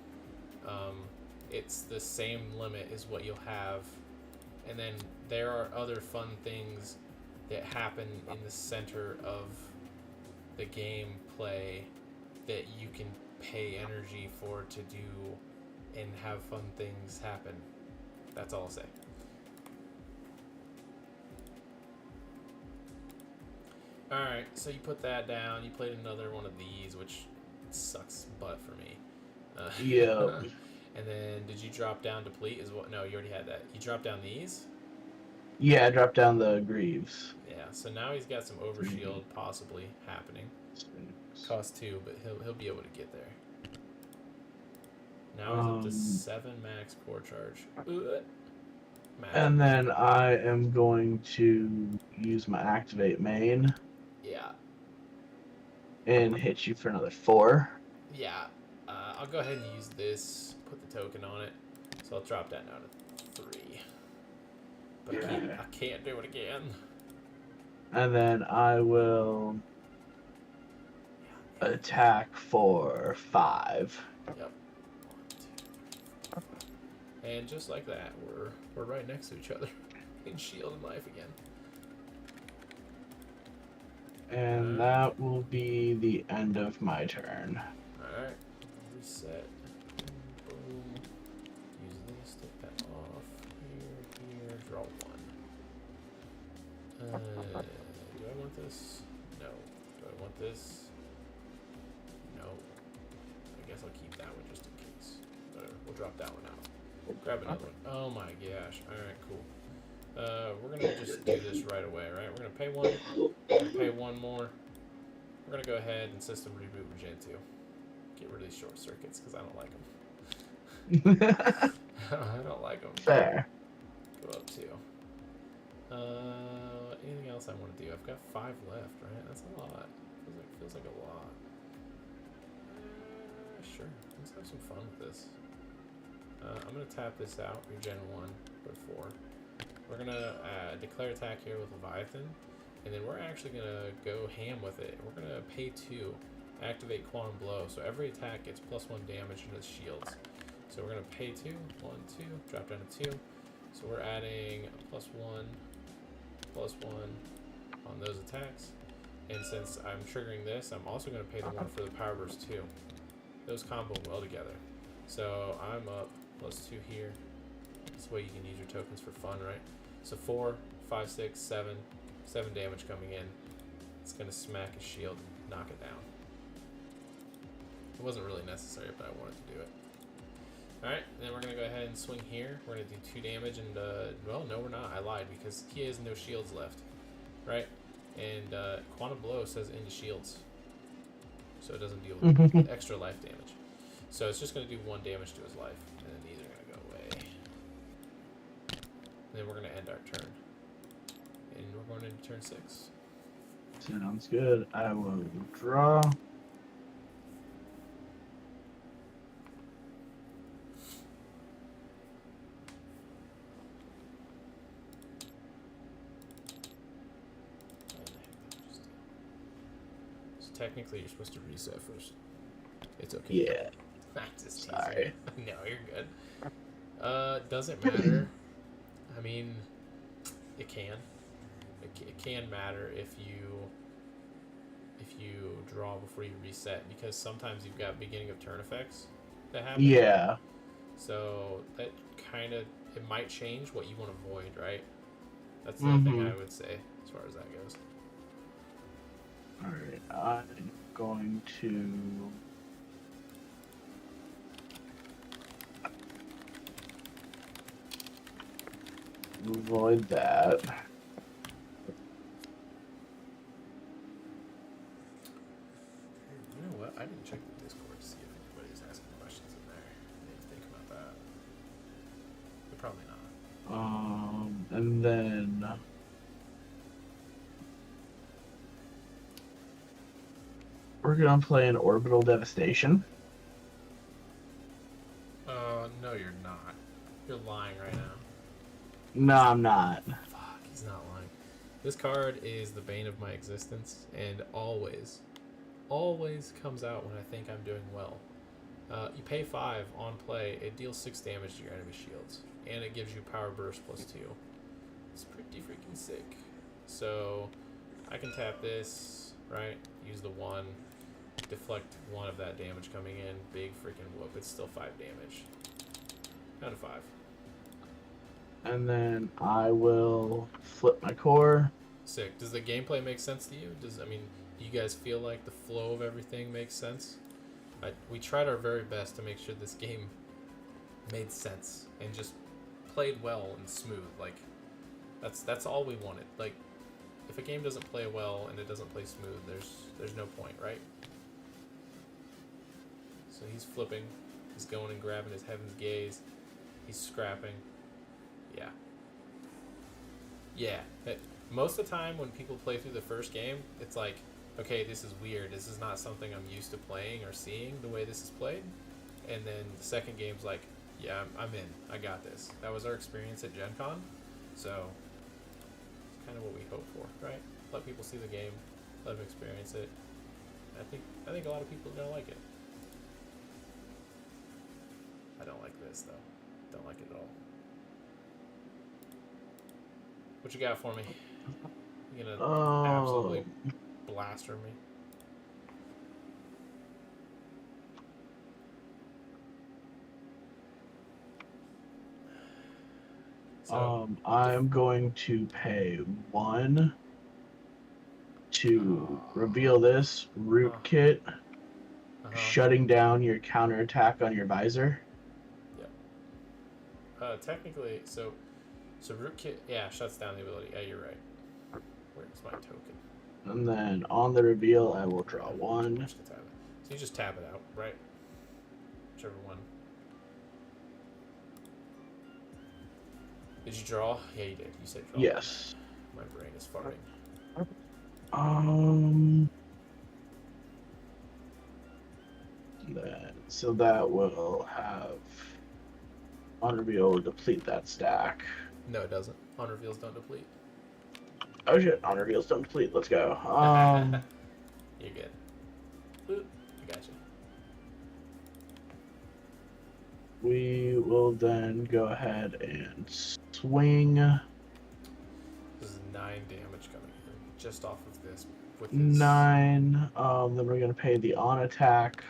It's the same limit as what you'll have, and then there are other fun things that happen in the center of the gameplay that you can pay energy for to do and have fun things happen. That's all I'll say. Alright, so you put that down, you played another one of these, which sucks butt for me. Yeah. And then did you drop down deplete as well? No, you already had that. You dropped down these? Yeah, I dropped down the Greaves. Yeah, so now he's got some overshield possibly happening. Cost 2, but he'll be able to get there. Now he's up to 7 max core charge. And then I am going to use my activate main. Yeah. And hit you for another 4. Yeah. I'll go ahead and use this, put the token on it. So I'll drop that down to 3. But I can't do it again. And then I will attack for 5. Yep. 1, 2, 3, 4, 5. And just like that, we're right next to each other in shield and life again. And that will be the end of my turn. Alright. Reset. Boom. Use this, take that off. Here, draw 1. Do I want this? No. Do I want this? No. I guess I'll keep that one just in case. Whatever. We'll drop that one out. Grab another one. Oh my gosh. Alright, cool. We're gonna just do this right away, right? We're gonna pay 1. We're gonna pay 1 more. We're gonna go ahead and system reboot Regen 2. Get rid of these short circuits because I don't like them. I don't like them. Fair. Go up 2. Anything else I want to do? I've got 5 left, right? That's a lot. Feels like a lot. Sure. Let's have some fun with this. I'm gonna tap this out. Regen 1, put 4. We're gonna declare attack here with Leviathan, and then we're actually gonna go ham with it. We're gonna pay 2, activate Quantum Blow, so every attack gets +1 damage into the shields. So we're gonna pay 2, 1, 2, drop down to 2. So we're adding a +1 on those attacks, and since I'm triggering this, I'm also gonna pay the 1 for the Power Burst 2. Those combo well together. So I'm up +2 here. This way you can use your tokens for fun, right? So 4, 5, 6, 7 damage coming in. It's gonna smack his shield, knock it down. It wasn't really necessary, but I wanted to do it. Alright, then we're gonna go ahead and swing here. We're gonna do 2 damage and, well, no we're not, I lied, because he has no shields left, right? And, Quantum Blow says into shields. So it doesn't deal with extra life damage. So it's just gonna do 1 damage to his life, and then these are gonna go away. And then we're gonna end our turn. And we're going into turn 6. Sounds good. I will draw. technically you're supposed to reset first. It's okay. Yeah. I'm just teasing Sorry. you. No, you're good. Doesn't matter. I mean, it can. It can matter if you draw before you reset, because sometimes you've got beginning of turn effects that happen. Yeah. So that kind of, it might change what you want to avoid, right? That's the thing I would say as far as that goes. Alright, I'm going to avoid that. You know what? I didn't check the Discord to see if anybody's asking questions in there. I need to think about that. But probably not. And then we're gonna play an Orbital Devastation. No, you're not. You're lying right now. No, I'm not. Fuck, he's not lying. This card is the bane of my existence, and always comes out when I think I'm doing well. You pay 5 on play, it deals 6 damage to your enemy shields, and it gives you power burst +2. It's pretty freaking sick. So I can tap this, right? Use the 1, deflect 1 of that damage coming in, big freaking whoop. It's still 5 damage. Down to 5. And then I will flip my core. Sick. Does the gameplay make sense to you? Do you guys feel like the flow of everything makes sense? We tried our very best to make sure this game made sense and just played well and smooth. Like, that's all we wanted. Like, if a game doesn't play well and it doesn't play smooth, there's no point, right? So he's flipping. He's going and grabbing his Heaven's Gaze. He's scrapping. Yeah. Yeah. Most of the time when people play through the first game, it's like, okay, this is weird. This is not something I'm used to playing or seeing the way this is played. And then the second game's like, yeah, I'm in. I got this. That was our experience at Gen Con. So it's kind of what we hope for, right? Let people see the game, let them experience it. I think a lot of people are gonna like it. I don't like this though. Don't like it at all. What you got for me? You gonna absolutely blaster me? So, I'm going to pay 1 to reveal this rootkit, shutting down your counterattack on your visor. Yep. Technically, so rootkit, yeah, shuts down the ability. Yeah, you're right. Where's my token? And then on the reveal, I will draw 1. So you just tap it out, right? Whichever one. Did you draw? Yeah, you did. You said draw. Yes. My brain is farting. So that will have on reveal deplete that stack. No, it doesn't. On reveals don't deplete. Oh shit! On reveals don't deplete. Let's go. You're good. Boop. I got you. We will then go ahead and swing. This is 9 damage coming in just off of this. With this. 9. Then we're gonna pay the on attack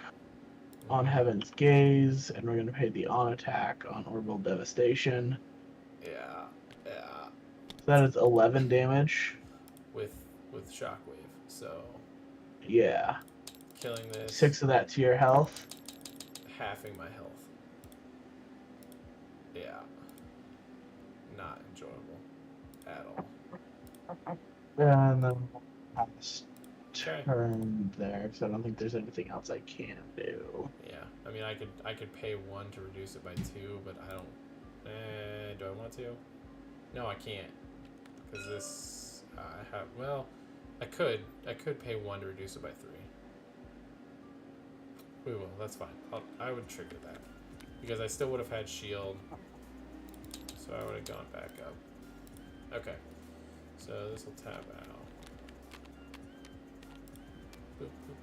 on Heaven's Gaze, and we're gonna pay the on attack on Orbital Devastation. Yeah. So that is 11 damage. With Shockwave, so. Yeah. Killing this. 6 of that to your health. Halving my health. Yeah. Not enjoyable at all. And then we'll pass turn there, because I don't think there's anything else I can do. Yeah, I mean, I could pay 1 to reduce it by 2, but I don't. Do I want to? No, I can't, because this I have. Well, I could pay 1 to reduce it by 3. We will. That's fine. I would trigger that because I still would have had shield, so I would have gone back up. Okay, so this will tap out. Boop, boop,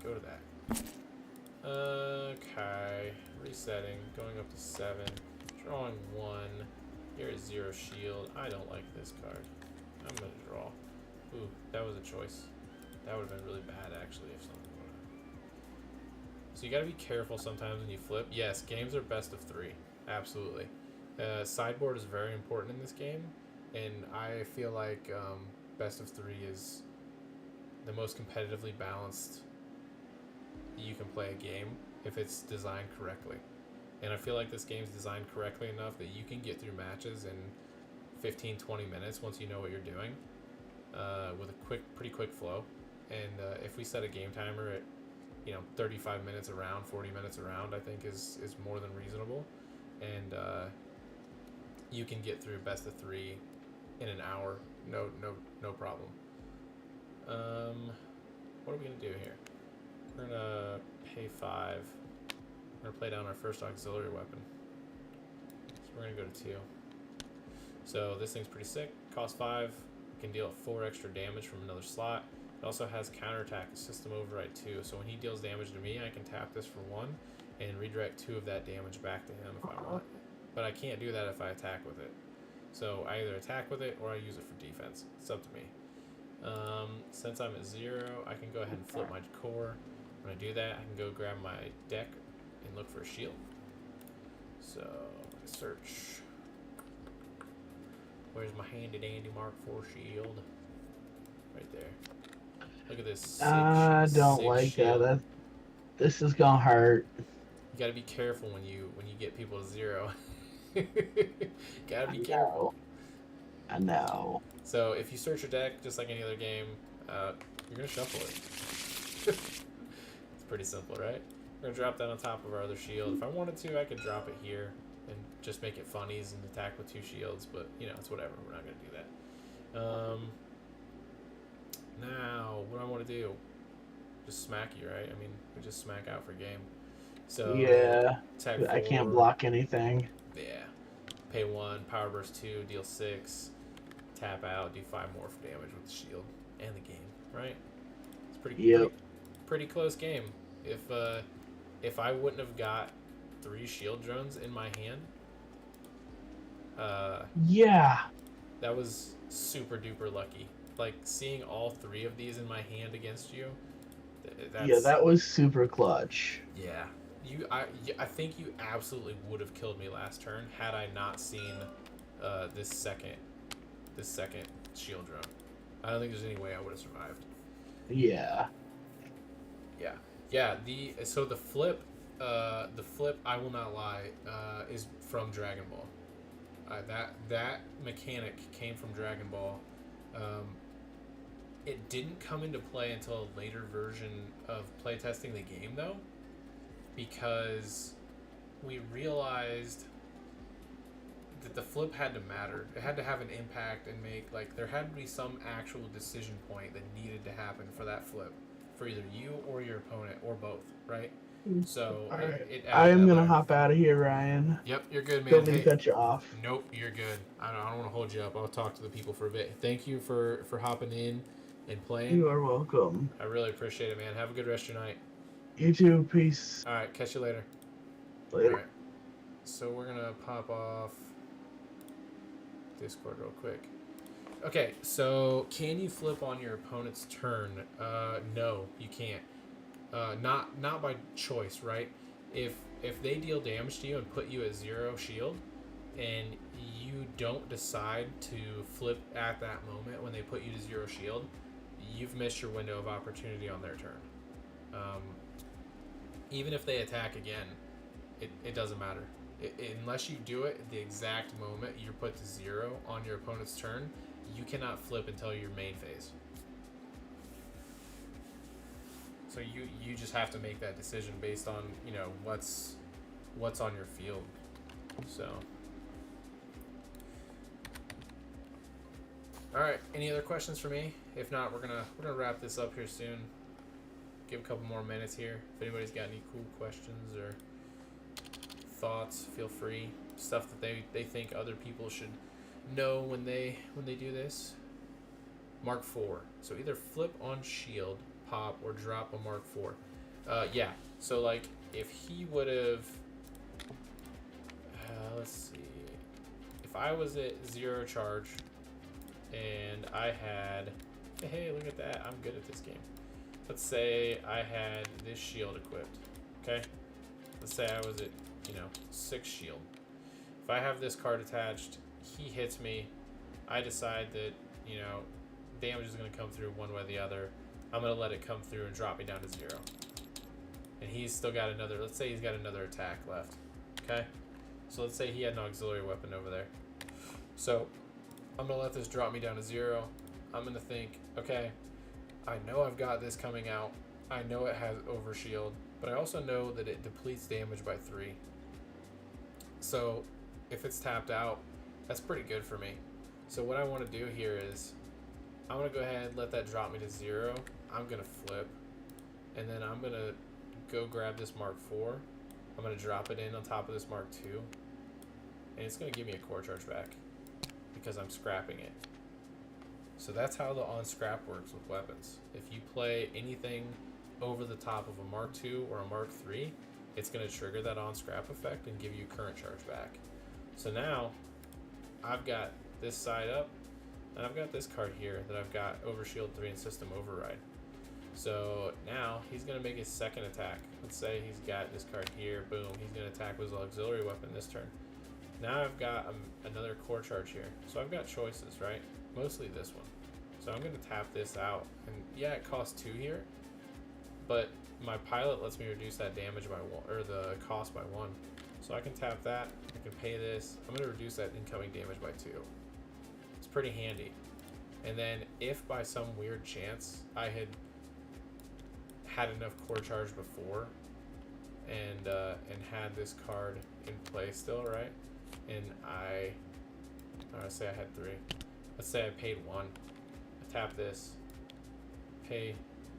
Go to that. Okay. Resetting. Going up to 7. Drawing 1. Here is 0 shield. I don't like this card. I'm going to draw. Ooh, that was a choice. That would have been really bad, actually, if something would have. So you got to be careful sometimes when you flip. Yes, games are best of 3. Absolutely. Sideboard is very important in this game, and I feel like best of 3 is the most competitively balanced you can play a game if it's designed correctly. And I feel like this game's designed correctly enough that you can get through matches in 15-20 minutes once you know what you're doing, with a pretty quick flow. And if we set a game timer at 35 minutes around, 40 minutes around, I think is more than reasonable. And you can get through best of 3 in an hour, no problem. What are we gonna do here? We're gonna pay 5. We're gonna play down our first auxiliary weapon. So we're gonna go to 2. So this thing's pretty sick. Costs 5. Can deal 4 extra damage from another slot. It also has counterattack, system override 2. So when he deals damage to me, I can tap this for 1 and redirect 2 of that damage back to him if I want. But I can't do that if I attack with it. So I either attack with it or I use it for defense. It's up to me. Since I'm at 0, I can go ahead and flip my core. When I do that, I can go grab my deck and look for a shield. So, search. Where's my handy dandy Mark IV shield? Right there. Look at this. I don't like shield. that. This is gonna hurt. You gotta be careful when you get people to 0. Gotta be careful. I know. So if you search your deck, just like any other game, you're gonna shuffle it. It's pretty simple, right? We're gonna drop that on top of our other shield. If I wanted to, I could drop it here and just make it funnies and attack with 2 shields, but it's whatever. We're not gonna do that. Now, what do I want to do? Just smack you, right? I mean, we just smack out for game. So yeah, attack 4, I can't block anything. Yeah. Pay 1, power burst 2, deal 6, tap out, do 5 more for damage with the shield and the game, right? It's pretty close game. If I wouldn't have got 3 shield drones in my hand, that was super duper lucky. Like seeing all 3 of these in my hand against you. That was super clutch. Yeah. I think you absolutely would have killed me last turn had I not seen this second shield drone. I don't think there's any way I would have survived. Yeah. So the flip, I will not lie, is from Dragon Ball. That mechanic came from Dragon Ball. It didn't come into play until a later version of playtesting the game, though, because we realized that the flip had to matter. It had to have an impact and there had to be some actual decision point that needed to happen for that flip, for either you or your opponent or both, right? So I am gonna hop out of here, Ryan. Yep, you're good, man. Don't mean to cut you off. Nope, you're good. I don't want to hold you up. I'll talk to the people for a bit. Thank you for hopping in and playing. You are welcome. I really appreciate it, man. Have a good rest of your night. You too. Peace. All right, catch you later. Later. All right. So we're gonna pop off Discord real quick. Okay, so can you flip on your opponent's turn? No, you can't. Not by choice, right? If they deal damage to you and put you at 0 shield, and you don't decide to flip at that moment when they put you to 0 shield, you've missed your window of opportunity on their turn. Even if they attack again, it doesn't matter. Unless you do it at the exact moment you're put to 0 on your opponent's turn, you cannot flip until your main phase. So you just have to make that decision based on what's on your field. So, all right. Any other questions for me? If not, we're gonna wrap this up here soon. Give a couple more minutes here. If anybody's got any cool questions or thoughts, feel free. Stuff that they think other people should know when they do this. Mark IV. So either flip on shield pop or drop a Mark IV. Yeah. So like if he would have, let's see, if I was at 0 charge and I had, hey, look at that, I'm good at this game. Let's say I had this shield equipped, okay? Let's say I was at, 6 shield. If I have this card attached, he hits me, I decide that, damage is going to come through one way or the other. I'm going to let it come through and drop me down to 0. And he's still got another, let's say he's got another attack left, okay? So let's say he had an auxiliary weapon over there. So I'm going to let this drop me down to 0. I'm going to think, okay, I know I've got this coming out. I know it has overshield, but I also know that it depletes damage by 3. So if it's tapped out, that's pretty good for me. So what I want to do here is I'm going to go ahead and let that drop me to 0. I'm going to flip, and then I'm going to go grab this Mark IV. I'm going to drop it in on top of this Mark II, and it's going to give me a core charge back because I'm scrapping it. So that's how the on scrap works with weapons. If you play anything over the top of a Mark II or a Mark III, it's going to trigger that on scrap effect and give you current charge back. So now I've got this side up, and I've got this card here that I've got Overshield 3 and System Override. So now he's going to make his second attack. Let's say he's got this card here. Boom. He's going to attack with his auxiliary weapon this turn. Now I've got another core charge here. So I've got choices, right? Mostly this one. So I'm going to tap this out. And yeah, it costs 2 here. But my pilot lets me reduce that damage by 1, or the cost by 1. So I can tap that. I can pay this. I'm going to reduce that incoming damage by 2. It's pretty handy. And then if by some weird chance I had enough core charge before and had this card in play still, right? And I say I had 3. Let's say I paid 1. I tap this, pay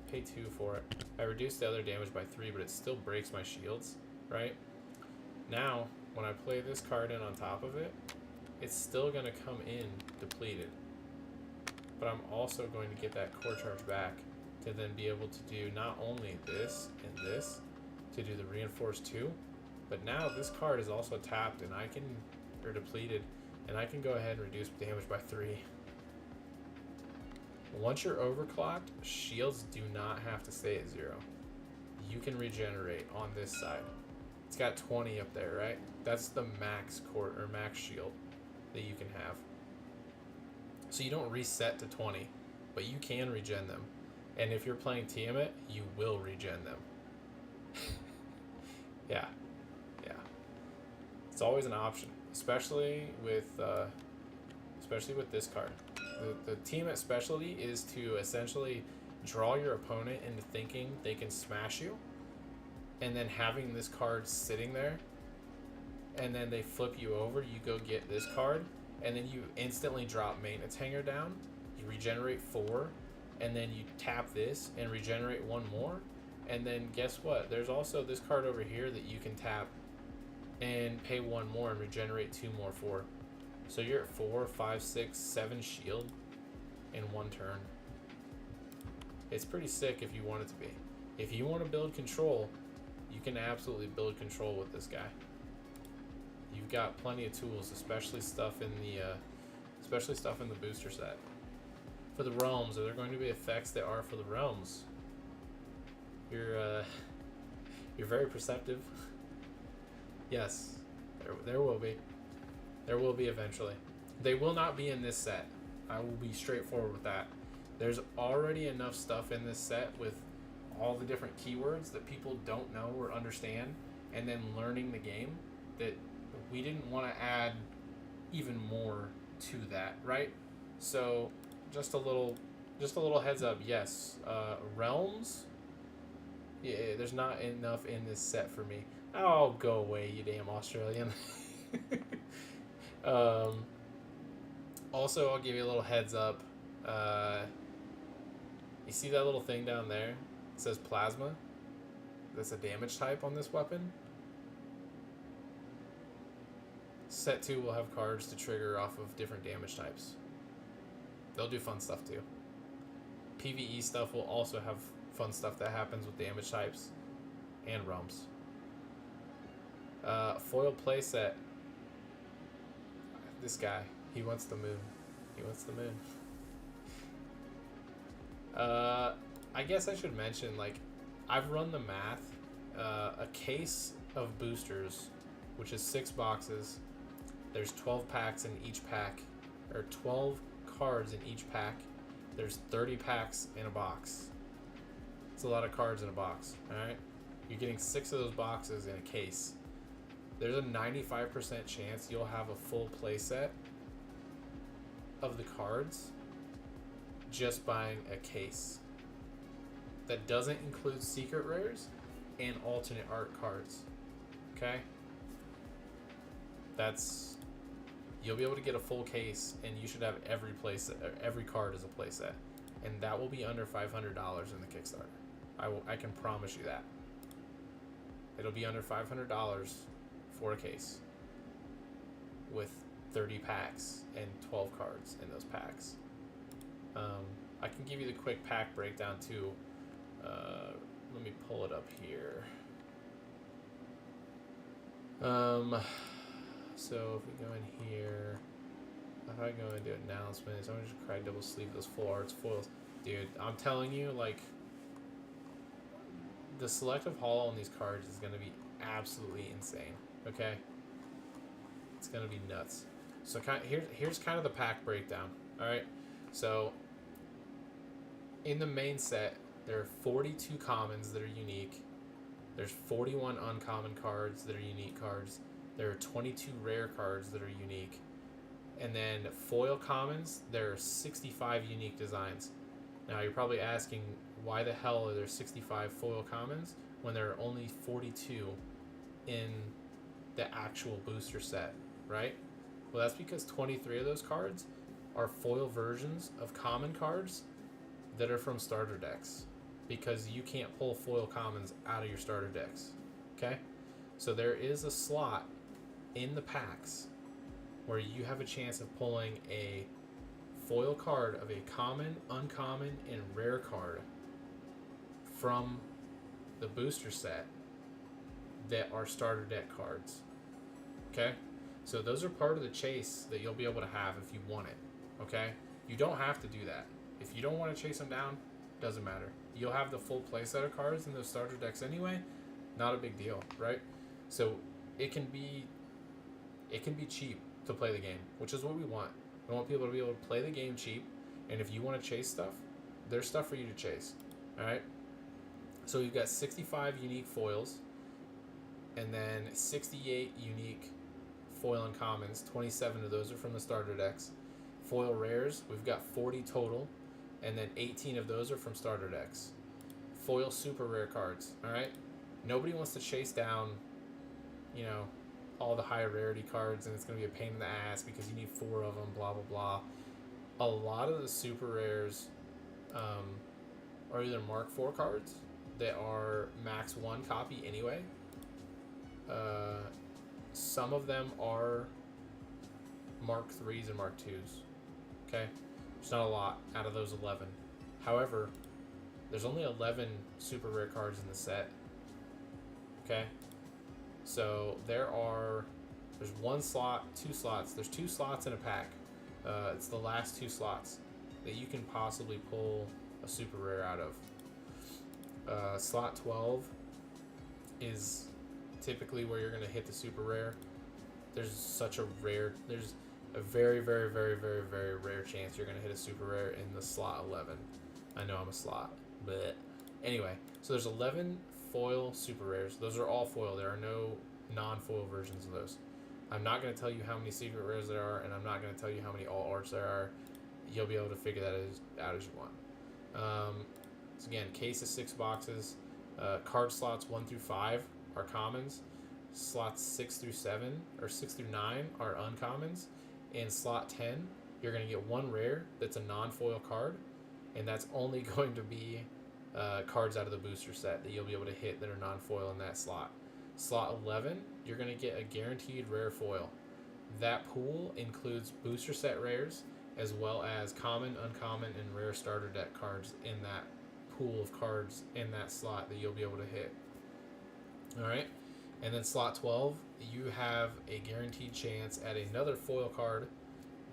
2 for it. I reduce the other damage by 3, but it still breaks my shields, right? Now, when I play this card in on top of it, it's still going to come in depleted. But I'm also going to get that core charge back to then be able to do not only this and this, to do the reinforced 2, but now this card is also tapped and or depleted, and I can go ahead and reduce damage by 3. Once you're overclocked, shields do not have to stay at 0. You can regenerate on this side. It's got 20 up there, right? That's the max core or max shield that you can have. So you don't reset to 20, but you can regen them. And if you're playing Tiamat, you will regen them. Yeah. It's always an option, especially with this card. The Tiamat specialty is to essentially draw your opponent into thinking they can smash you, and then having this card sitting there, and then they flip you over, you go get this card, and then you instantly drop maintenance hanger down, you regenerate 4, and then you tap this and regenerate 1 more, and then guess what? There's also this card over here that you can tap and pay 1 more and regenerate 2 more for. So you're at 4, 5, 6, 7 shield in 1 turn. It's pretty sick if you want it to be. If you want to build control, you can absolutely build control with this guy. You've got plenty of tools, especially stuff in the booster set. For the realms, are there going to be effects that are for the realms? You're very perceptive. Yes, there will be. There will be eventually. They will not be in this set. I will be straightforward with that. There's already enough stuff in this set with all the different keywords that people don't know or understand, and then learning the game, that we didn't want to add even more to that, right? So just a little heads up. Yes, realms. Yeah, there's not enough in this set for me. Oh, go away, you damn Australian. Also, I'll give you a little heads up. You see that little thing down there? It says plasma. That's a damage type on this weapon. Set 2 will have cards to trigger off of different damage types. They'll do fun stuff too. PvE stuff will also have fun stuff that happens with damage types and realms. Foil playset. This guy, he wants the moon. He wants the moon. I guess I should mention, like, I've run the math. A case of boosters, which is 6 boxes. There's 12 packs in each pack, or 12 cards in each pack. There's 30 packs in a box. It's a lot of cards in a box, alright? You're getting 6 of those boxes in a case. There's a 95% chance you'll have a full playset of the cards just buying a case. That doesn't include secret rares and alternate art cards. Okay? You'll be able to get a full case, and you should have every card as a playset, and that will be under $500 in the Kickstarter. I can promise you that. It'll be under $500 for a case with 30 packs and 12 cards in those packs. I can give you the quick pack breakdown too. Let me pull it up here. So if we go in here, if I go into announcements, I'm gonna just try double sleeve those full arts foils. Dude, I'm telling you, like, the selective haul on these cards is gonna be absolutely insane. Okay, it's gonna be nuts. So here's kind of the pack breakdown. All right, so in the main set, there are 42 commons that are unique. There's 41 uncommon cards that are unique cards. There are 22 rare cards that are unique. And then foil commons, there are 65 unique designs. Now you're probably asking, why the hell are there 65 foil commons when there are only 42 in the actual booster set, right? Well, that's because 23 of those cards are foil versions of common cards that are from starter decks, because you can't pull foil commons out of your starter decks. Okay? So there is a slot in the packs where you have a chance of pulling a foil card of a common, uncommon, and rare card from the booster set that are starter deck cards. Okay? So those are part of the chase that you'll be able to have if you want it. Okay? You don't have to do that. If you don't want to chase them down, doesn't matter. You'll have the full playset of cards in those starter decks anyway. Not a big deal, right? So it can be cheap to play the game, which is what we want. We want people to be able to play the game cheap, and if you want to chase stuff, there's stuff for you to chase. All right? So you've got 65 unique foils, and then 68 unique foil uncommons. 27 of those are from the starter decks. Foil rares, we've got 40 total, and then 18 of those are from starter decks. Foil super rare cards, all right? Nobody wants to chase down, all the high rarity cards, and it's going to be a pain in the ass because you need 4 of them, blah, blah, blah. A lot of the super rares are either Mark 4 cards that are max 1 copy anyway. Some of them are Mark 3s and Mark 2s. Okay? It's not a lot out of those 11. However, there's only 11 super rare cards in the set. Okay? So there's 1 slot, 2 slots. There's 2 slots in a pack. It's the last 2 slots that you can possibly pull a super rare out of. Slot 12 is typically where you're going to hit the super rare. There's a very, very, very, very, very rare chance you're going to hit a super rare in the slot 11. I know I'm a slot, but anyway, so there's 11 foil super rares. Those are all foil. There are no non-foil versions of those. I'm not going to tell you how many secret rares there are, and I'm not going to tell you how many all arts there are. You'll be able to figure that out as you want. So again, case of 6 boxes. Card slots 1 through 5 are commons. Slots 6 through 7 or 6 through 9 are uncommons. In slot 10, you're going to get 1 rare that's a non-foil card, and that's only going to be cards out of the booster set that you'll be able to hit that are non-foil in that slot. Slot 11, you're going to get a guaranteed rare foil. That pool includes booster set rares as well as common, uncommon, and rare starter deck cards in that pool of cards in that slot that you'll be able to hit. All right, and then slot 12, you have a guaranteed chance at another foil card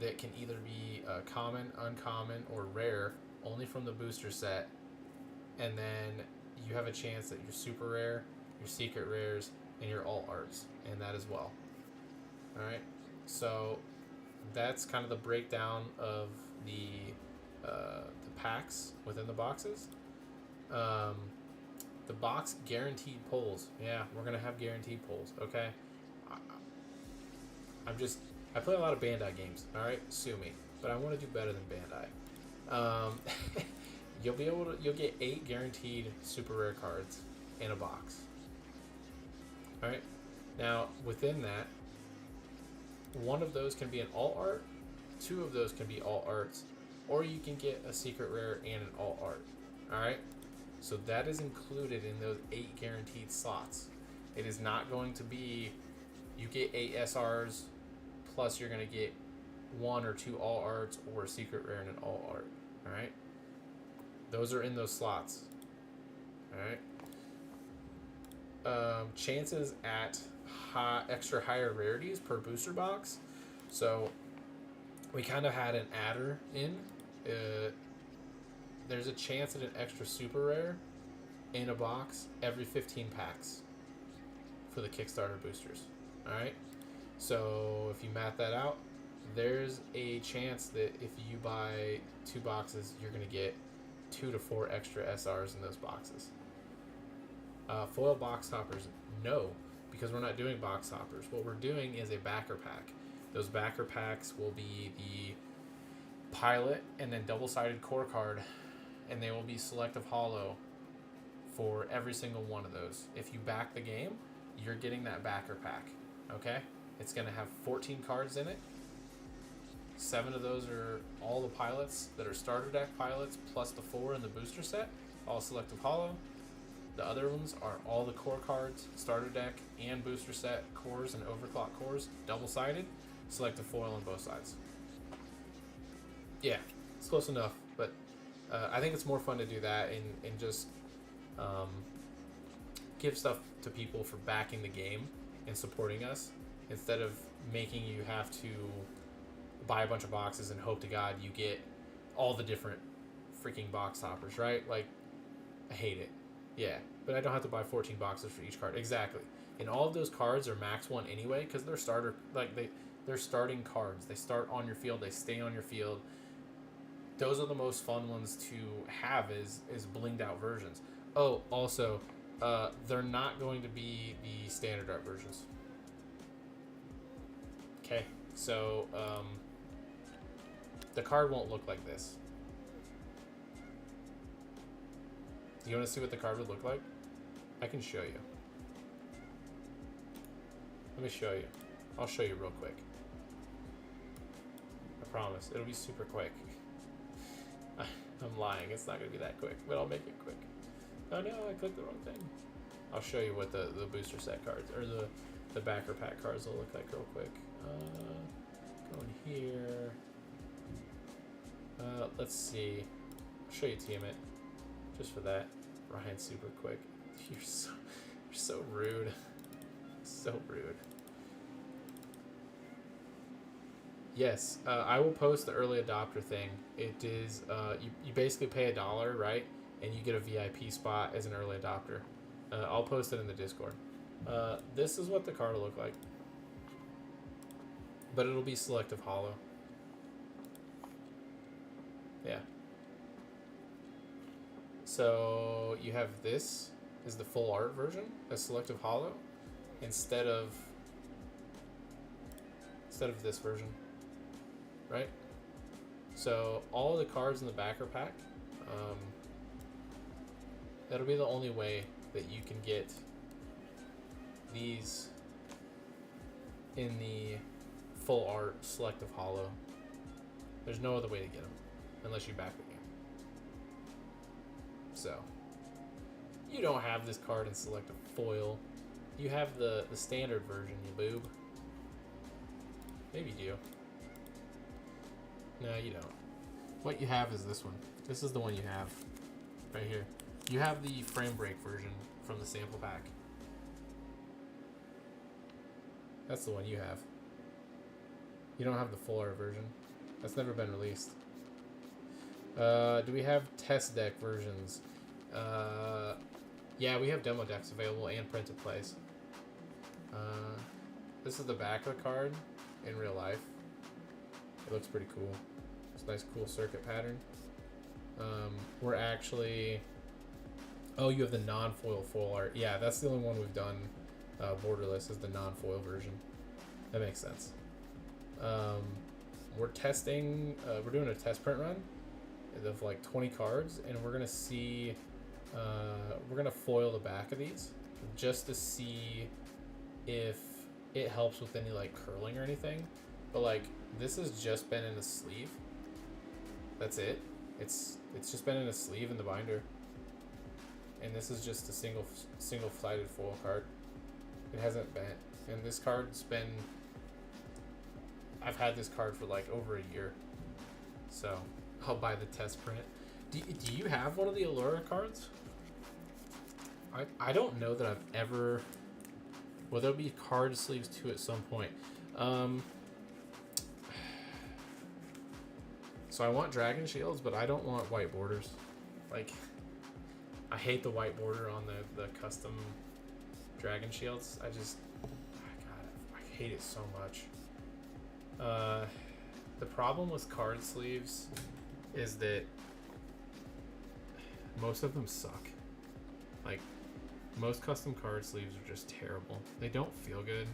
that can either be common, uncommon, or rare, only from the booster set. And then you have a chance at your super rare, your secret rares, and your alt arts, and that as well. All right, so that's kind of the breakdown of the packs within the boxes. The box guaranteed pulls. Yeah, we're gonna have guaranteed pulls. Okay, I play a lot of Bandai games. All right, sue me, but I want to do better than Bandai. You'll get 8 guaranteed super rare cards in a box. All right, now within that, one of those can be an alt art, 2 of those can be alt arts, or you can get a secret rare and an alt art. All right, so that is included in those 8 guaranteed slots. It is not going to be you get 8 SRs plus you're going to get 1 or 2 alt arts or a secret rare and an alt art. All right, those are in those slots. All right, chances at extra higher rarities per booster box. So we kind of had an adder in. There's a chance at an extra super rare in a box every 15 packs for the Kickstarter boosters. All right, so if you math that out, there's a chance that if you buy 2 boxes, you're going to get 2 to 4 extra SRs in those boxes. Foil box toppers, no, because we're not doing box toppers. What we're doing is a backer pack. Those backer packs will be the pilot and then double-sided core card, and they will be selective holo for every single one of those. If you back the game, you're getting that backer pack. Okay, it's going to have 14 cards in it. 7 of those are all the pilots that are starter deck pilots, plus the 4 in the booster set, all selective holo. The other ones are all the core cards, starter deck and booster set cores and overclock cores, double-sided, selective foil on both sides. Yeah, it's close enough, but I think it's more fun to do that and just give stuff to people for backing the game and supporting us, instead of making you have to buy a bunch of boxes and hope to God you get all the different freaking box toppers, right? Like, I hate it. Yeah, but I don't have to buy 14 boxes for each card. Exactly. And all of those cards are max 1 anyway, because they're they're starting cards. They start on your field, they stay on your field. Those are the most fun ones to have is blinged out versions. Oh, also, they're not going to be the standard art versions. Okay, so the card won't look like this. Do you want to see what the card would look like? I can show you. Let me show you. I'll show you real quick. I promise. It'll be super quick. I'm lying. It's not going to be that quick, but I'll make it quick. Oh no, I clicked the wrong thing. I'll show you what the booster set cards, or the backer pack cards will look like real quick. Go in here. Let's see. I'll show you Tiamat. Just for that. Ryan's super quick. You're so rude. So rude. Yes, I will post the early adopter thing. It is you basically pay $1, right? And you get a VIP spot as an early adopter. I'll post it in the Discord. This is what the card will look like. But it'll be selective holo. Yeah. So you have this is the full art version, a selective holo, instead of this version, right? So all the cards in the backer pack, that'll be the only way that you can get these in the full art selective holo. There's no other way to get them unless you back the game. So you don't have this card in selective foil. You have the standard version, you boob. Maybe you do. No, you don't. What you have is this one. This is the one you have. right here. You have the frame break version from the sample pack. That's the one you have. You don't have the full art version. That's never been released. Do we have test deck versions? Yeah, we have demo decks available and printed plays. This is the back of the card in real life. It looks pretty cool. It's a nice, cool circuit pattern. We're actually... Oh, you have the non-foil full art. Yeah, that's the only one we've done borderless is the non-foil version. That makes sense. We're testing... we're doing a test print run of like 20 cards, and we're gonna see... we're gonna foil the back of these just to see if it helps with any like curling or anything. But like this has just been in the sleeve. That's it. It's just been in a sleeve in the binder. And this is just a single sided foil card. It hasn't bent. And this card's been... I've had this card for like over a year. So I'll buy the test print. Do you have one of the Allura cards? I don't know that I've ever... Well, there'll be card sleeves too at some point. So I want dragon shields, but I don't want white borders. Like, I hate the white border on the custom dragon shields. God, I hate it so much. The problem with card sleeves is that most of them suck. Like, most custom card sleeves are just terrible. They don't feel good.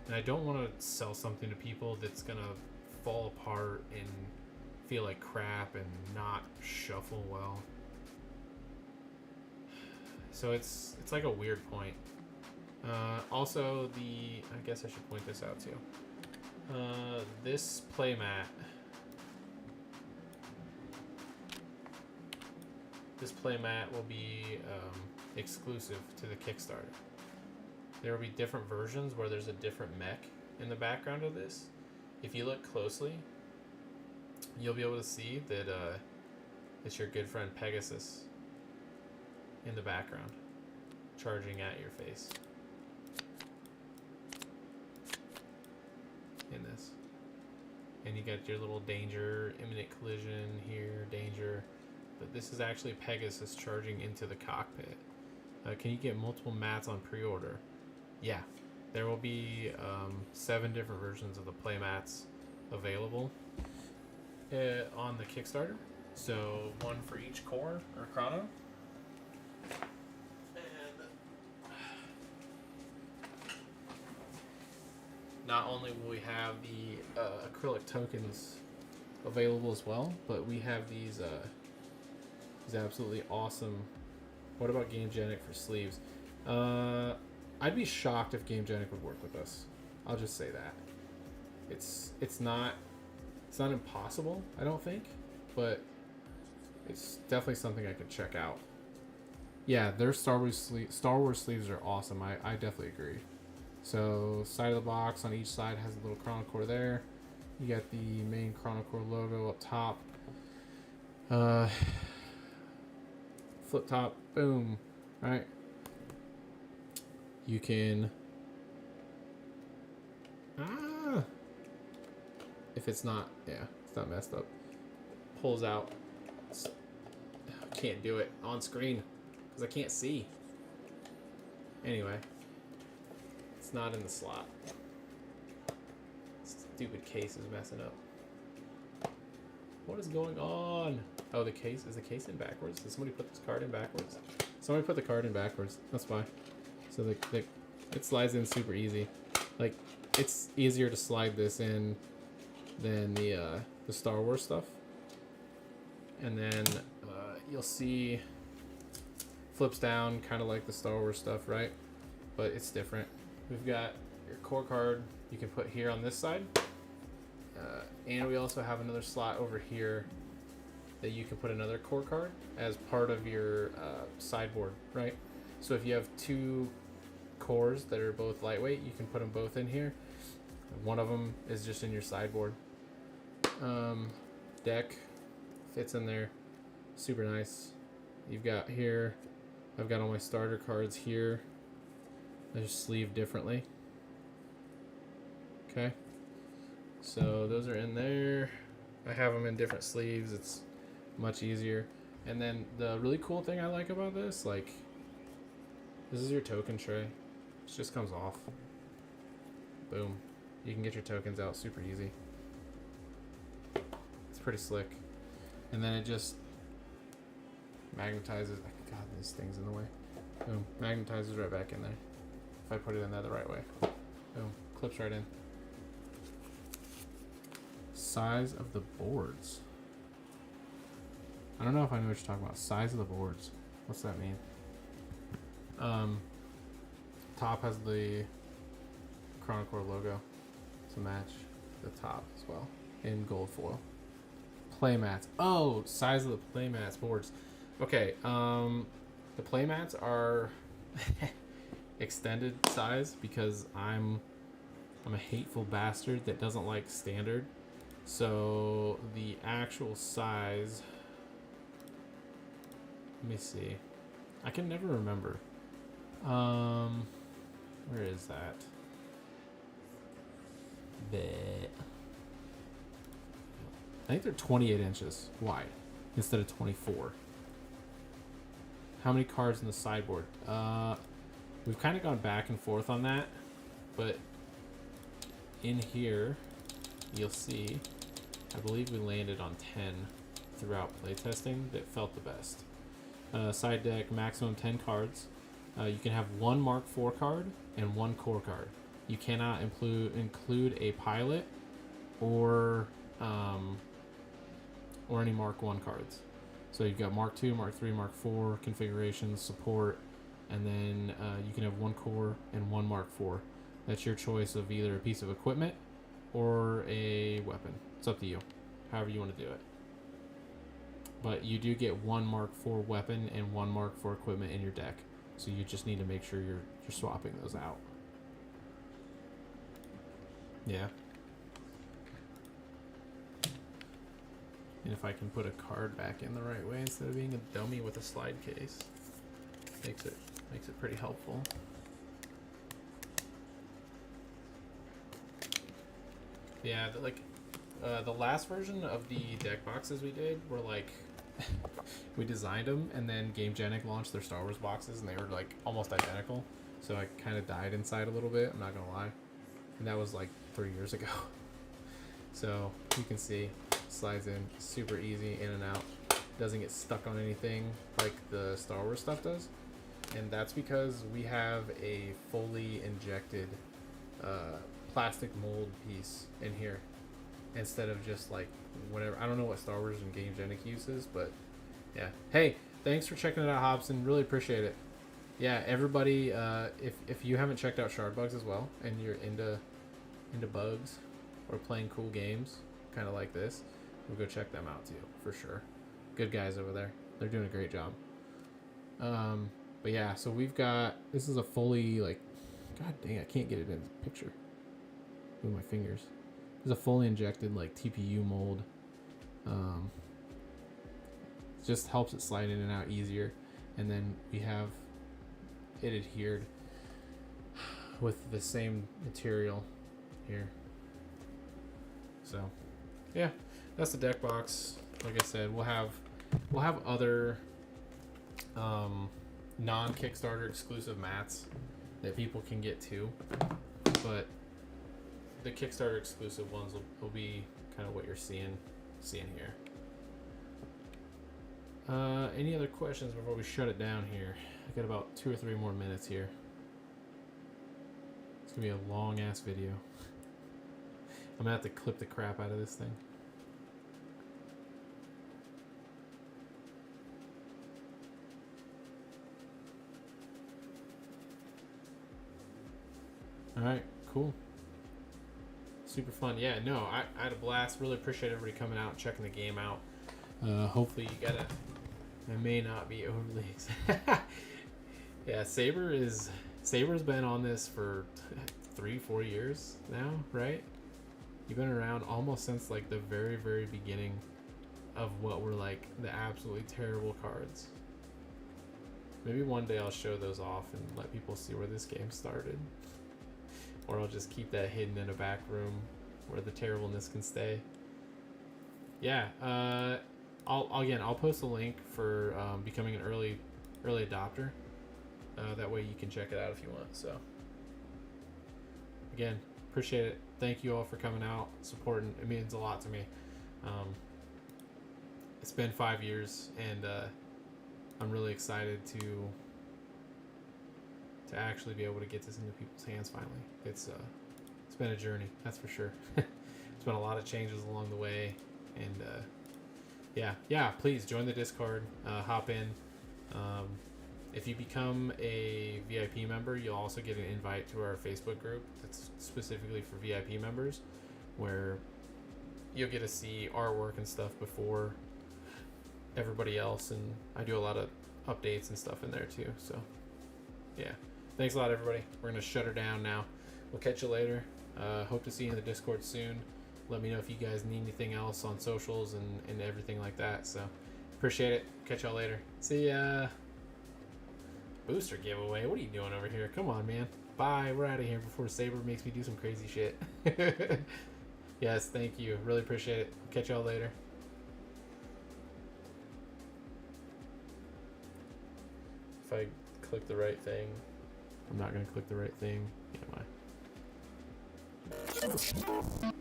And I don't want to sell something to people that's gonna fall apart and feel like crap and not shuffle well. So it's like a weird point. Also, I guess I should point this out too. This playmat. This playmat will be exclusive to the Kickstarter. There will be different versions where there's a different mech in the background of this. If you look closely, you'll be able to see that it's your good friend Pegasus in the background, charging at your face. In this. And you got your little danger, imminent collision here, danger. But this is actually Pegasus charging into the cockpit. Can you get multiple mats on pre-order? Yeah. There will be 7 different versions of the playmats available on the Kickstarter. So 1 for each core or chrono. And not only will we have the acrylic tokens available as well, but we have these absolutely awesome... What about GameGenic for sleeves? I'd be shocked if GameGenic would work with us. I'll just say that. It's not impossible, I don't think, but it's definitely something I could check out. Yeah, their Star Wars sleeves are awesome. I definitely agree. So side of the box on each side has a little Chrono Core there. You got the main Chrono Core logo up top. Flip top, boom. All right. You can... If it's not... Yeah, it's not messed up. Pulls out. Can't do it on screen because I can't see. Anyway. It's not in the slot. Stupid case is messing up. What is going on? Oh, the case. Is the case in backwards? Did somebody put this card in backwards? Somebody put the card in backwards. That's fine. So it slides in super easy. Like, it's easier to slide this in than the Star Wars stuff. And then you'll see flips down kind of like the Star Wars stuff, right? But it's different. We've got your core card you can put here on this side. And we also have another slot over here that you can put another core card as part of your sideboard, right? So if you have 2 cores that are both lightweight, you can put them both in here. One of them is just in your sideboard. Deck fits in there, super nice. you've got here, I've got all my starter cards here. They're sleeved differently. Okay. So those are in there. I have them in different sleeves. It's much easier. And then the really cool thing I like about this, like, this is your token tray. It just comes off. Boom. You can get your tokens out super easy. It's pretty slick. And then it just magnetizes. God, this thing's in the way. Boom. Magnetizes right back in there. If I put it in there the right way. Boom. Clips right in. Size of the boards. I don't know if I know what you're talking about. Size of the boards. What's that mean? Top has the Chrono Core logo to match the top as well in gold foil. Playmats. Oh, size of the playmats boards. Okay. The playmats are extended size because I'm a hateful bastard that doesn't like standard. So the actual size. Let me see. I can never remember. Where is that? I think they're 28 inches wide instead of 24. How many cards in the sideboard? We've kind of gone back and forth on that, but in here, you'll see, I believe we landed on 10 throughout playtesting that felt the best. Side deck, maximum 10 cards. You can have one Mark IV card and one core card. You cannot include a pilot or any Mark I cards. So you've got Mark II, Mark III, Mark IV configurations, support, and then you can have one core and one Mark IV. That's your choice of either a piece of equipment or a weapon. It's up to you, however you want to do it. But you do get one Mark IV weapon and one Mark IV equipment in your deck. So you just need to make sure you're swapping those out. Yeah. And if I can put a card back in the right way instead of being a dummy with a slide case, makes it pretty helpful. Yeah, the last version of the deck boxes we did were like we designed them and then GameGenic launched their Star Wars boxes and they were like almost identical. So I kind of died inside a little bit, I'm not gonna lie. And that was like 3 years ago. So you can see, slides in super easy, in and out. Doesn't get stuck on anything like the Star Wars stuff does. And that's because we have a fully injected plastic mold piece in here instead of just like whatever. I don't know what Star Wars and GameGenic uses, but yeah. Hey, thanks for checking it out, Hobson. Really appreciate it. Yeah, everybody, if you haven't checked out Shardbugs as well and you're into bugs or playing cool games kind of like this, we'll go check them out too, for sure. Good guys over there. They're doing a great job. But yeah, so we've got, this is a fully, like, god dang, I can't get it in the picture with my fingers. This is a fully injected, like, TPU mold. It just helps it slide in and out easier. And then we have it adhered with the same material here. So, yeah, that's the deck box. Like I said, we'll have other non-Kickstarter exclusive mats that people can get too, but the Kickstarter exclusive ones will be kind of what you're seeing here. Any other questions before we shut it down here? I got about 2 or 3 more minutes here. It's gonna be a long ass video. I'm gonna have to clip the crap out of this thing. Alright, cool. Super fun. Yeah, no, I had a blast. Really appreciate everybody coming out and checking the game out. Hopefully you got I may not be overly excited. Yeah, Saber's been on this for 3-4 years now, right? You've been around almost since like the very, very beginning of what were like the absolutely terrible cards. Maybe one day I'll show those off and let people see where this game started. Or I'll just keep that hidden in a back room where the terribleness can stay. Yeah, I'll post a link for becoming an early adopter. That way you can check it out if you want. So again, appreciate it. Thank you all for coming out, supporting. It means a lot to me. It's been 5 years, and I'm really excited to actually be able to get this into people's hands finally. It's been a journey, that's for sure. It's been a lot of changes along the way, and yeah, please join the Discord, hop in. If you become a VIP member, you'll also get an invite to our Facebook group that's specifically for VIP members, where you'll get to see artwork and stuff before everybody else, and I do a lot of updates and stuff in there too. So yeah, thanks a lot, everybody. We're gonna shut her down now. We'll catch you later. Hope to see you in the Discord soon. Let me know if you guys need anything else on socials and everything like that. So appreciate it. Catch y'all later. See ya. Booster giveaway. What are you doing over here? Come on, man. Bye. We're out of here before Saber makes me do some crazy shit. Yes, thank you. Really appreciate it. Catch y'all later. If I click the right thing. I'm not going to click the right thing. Am I?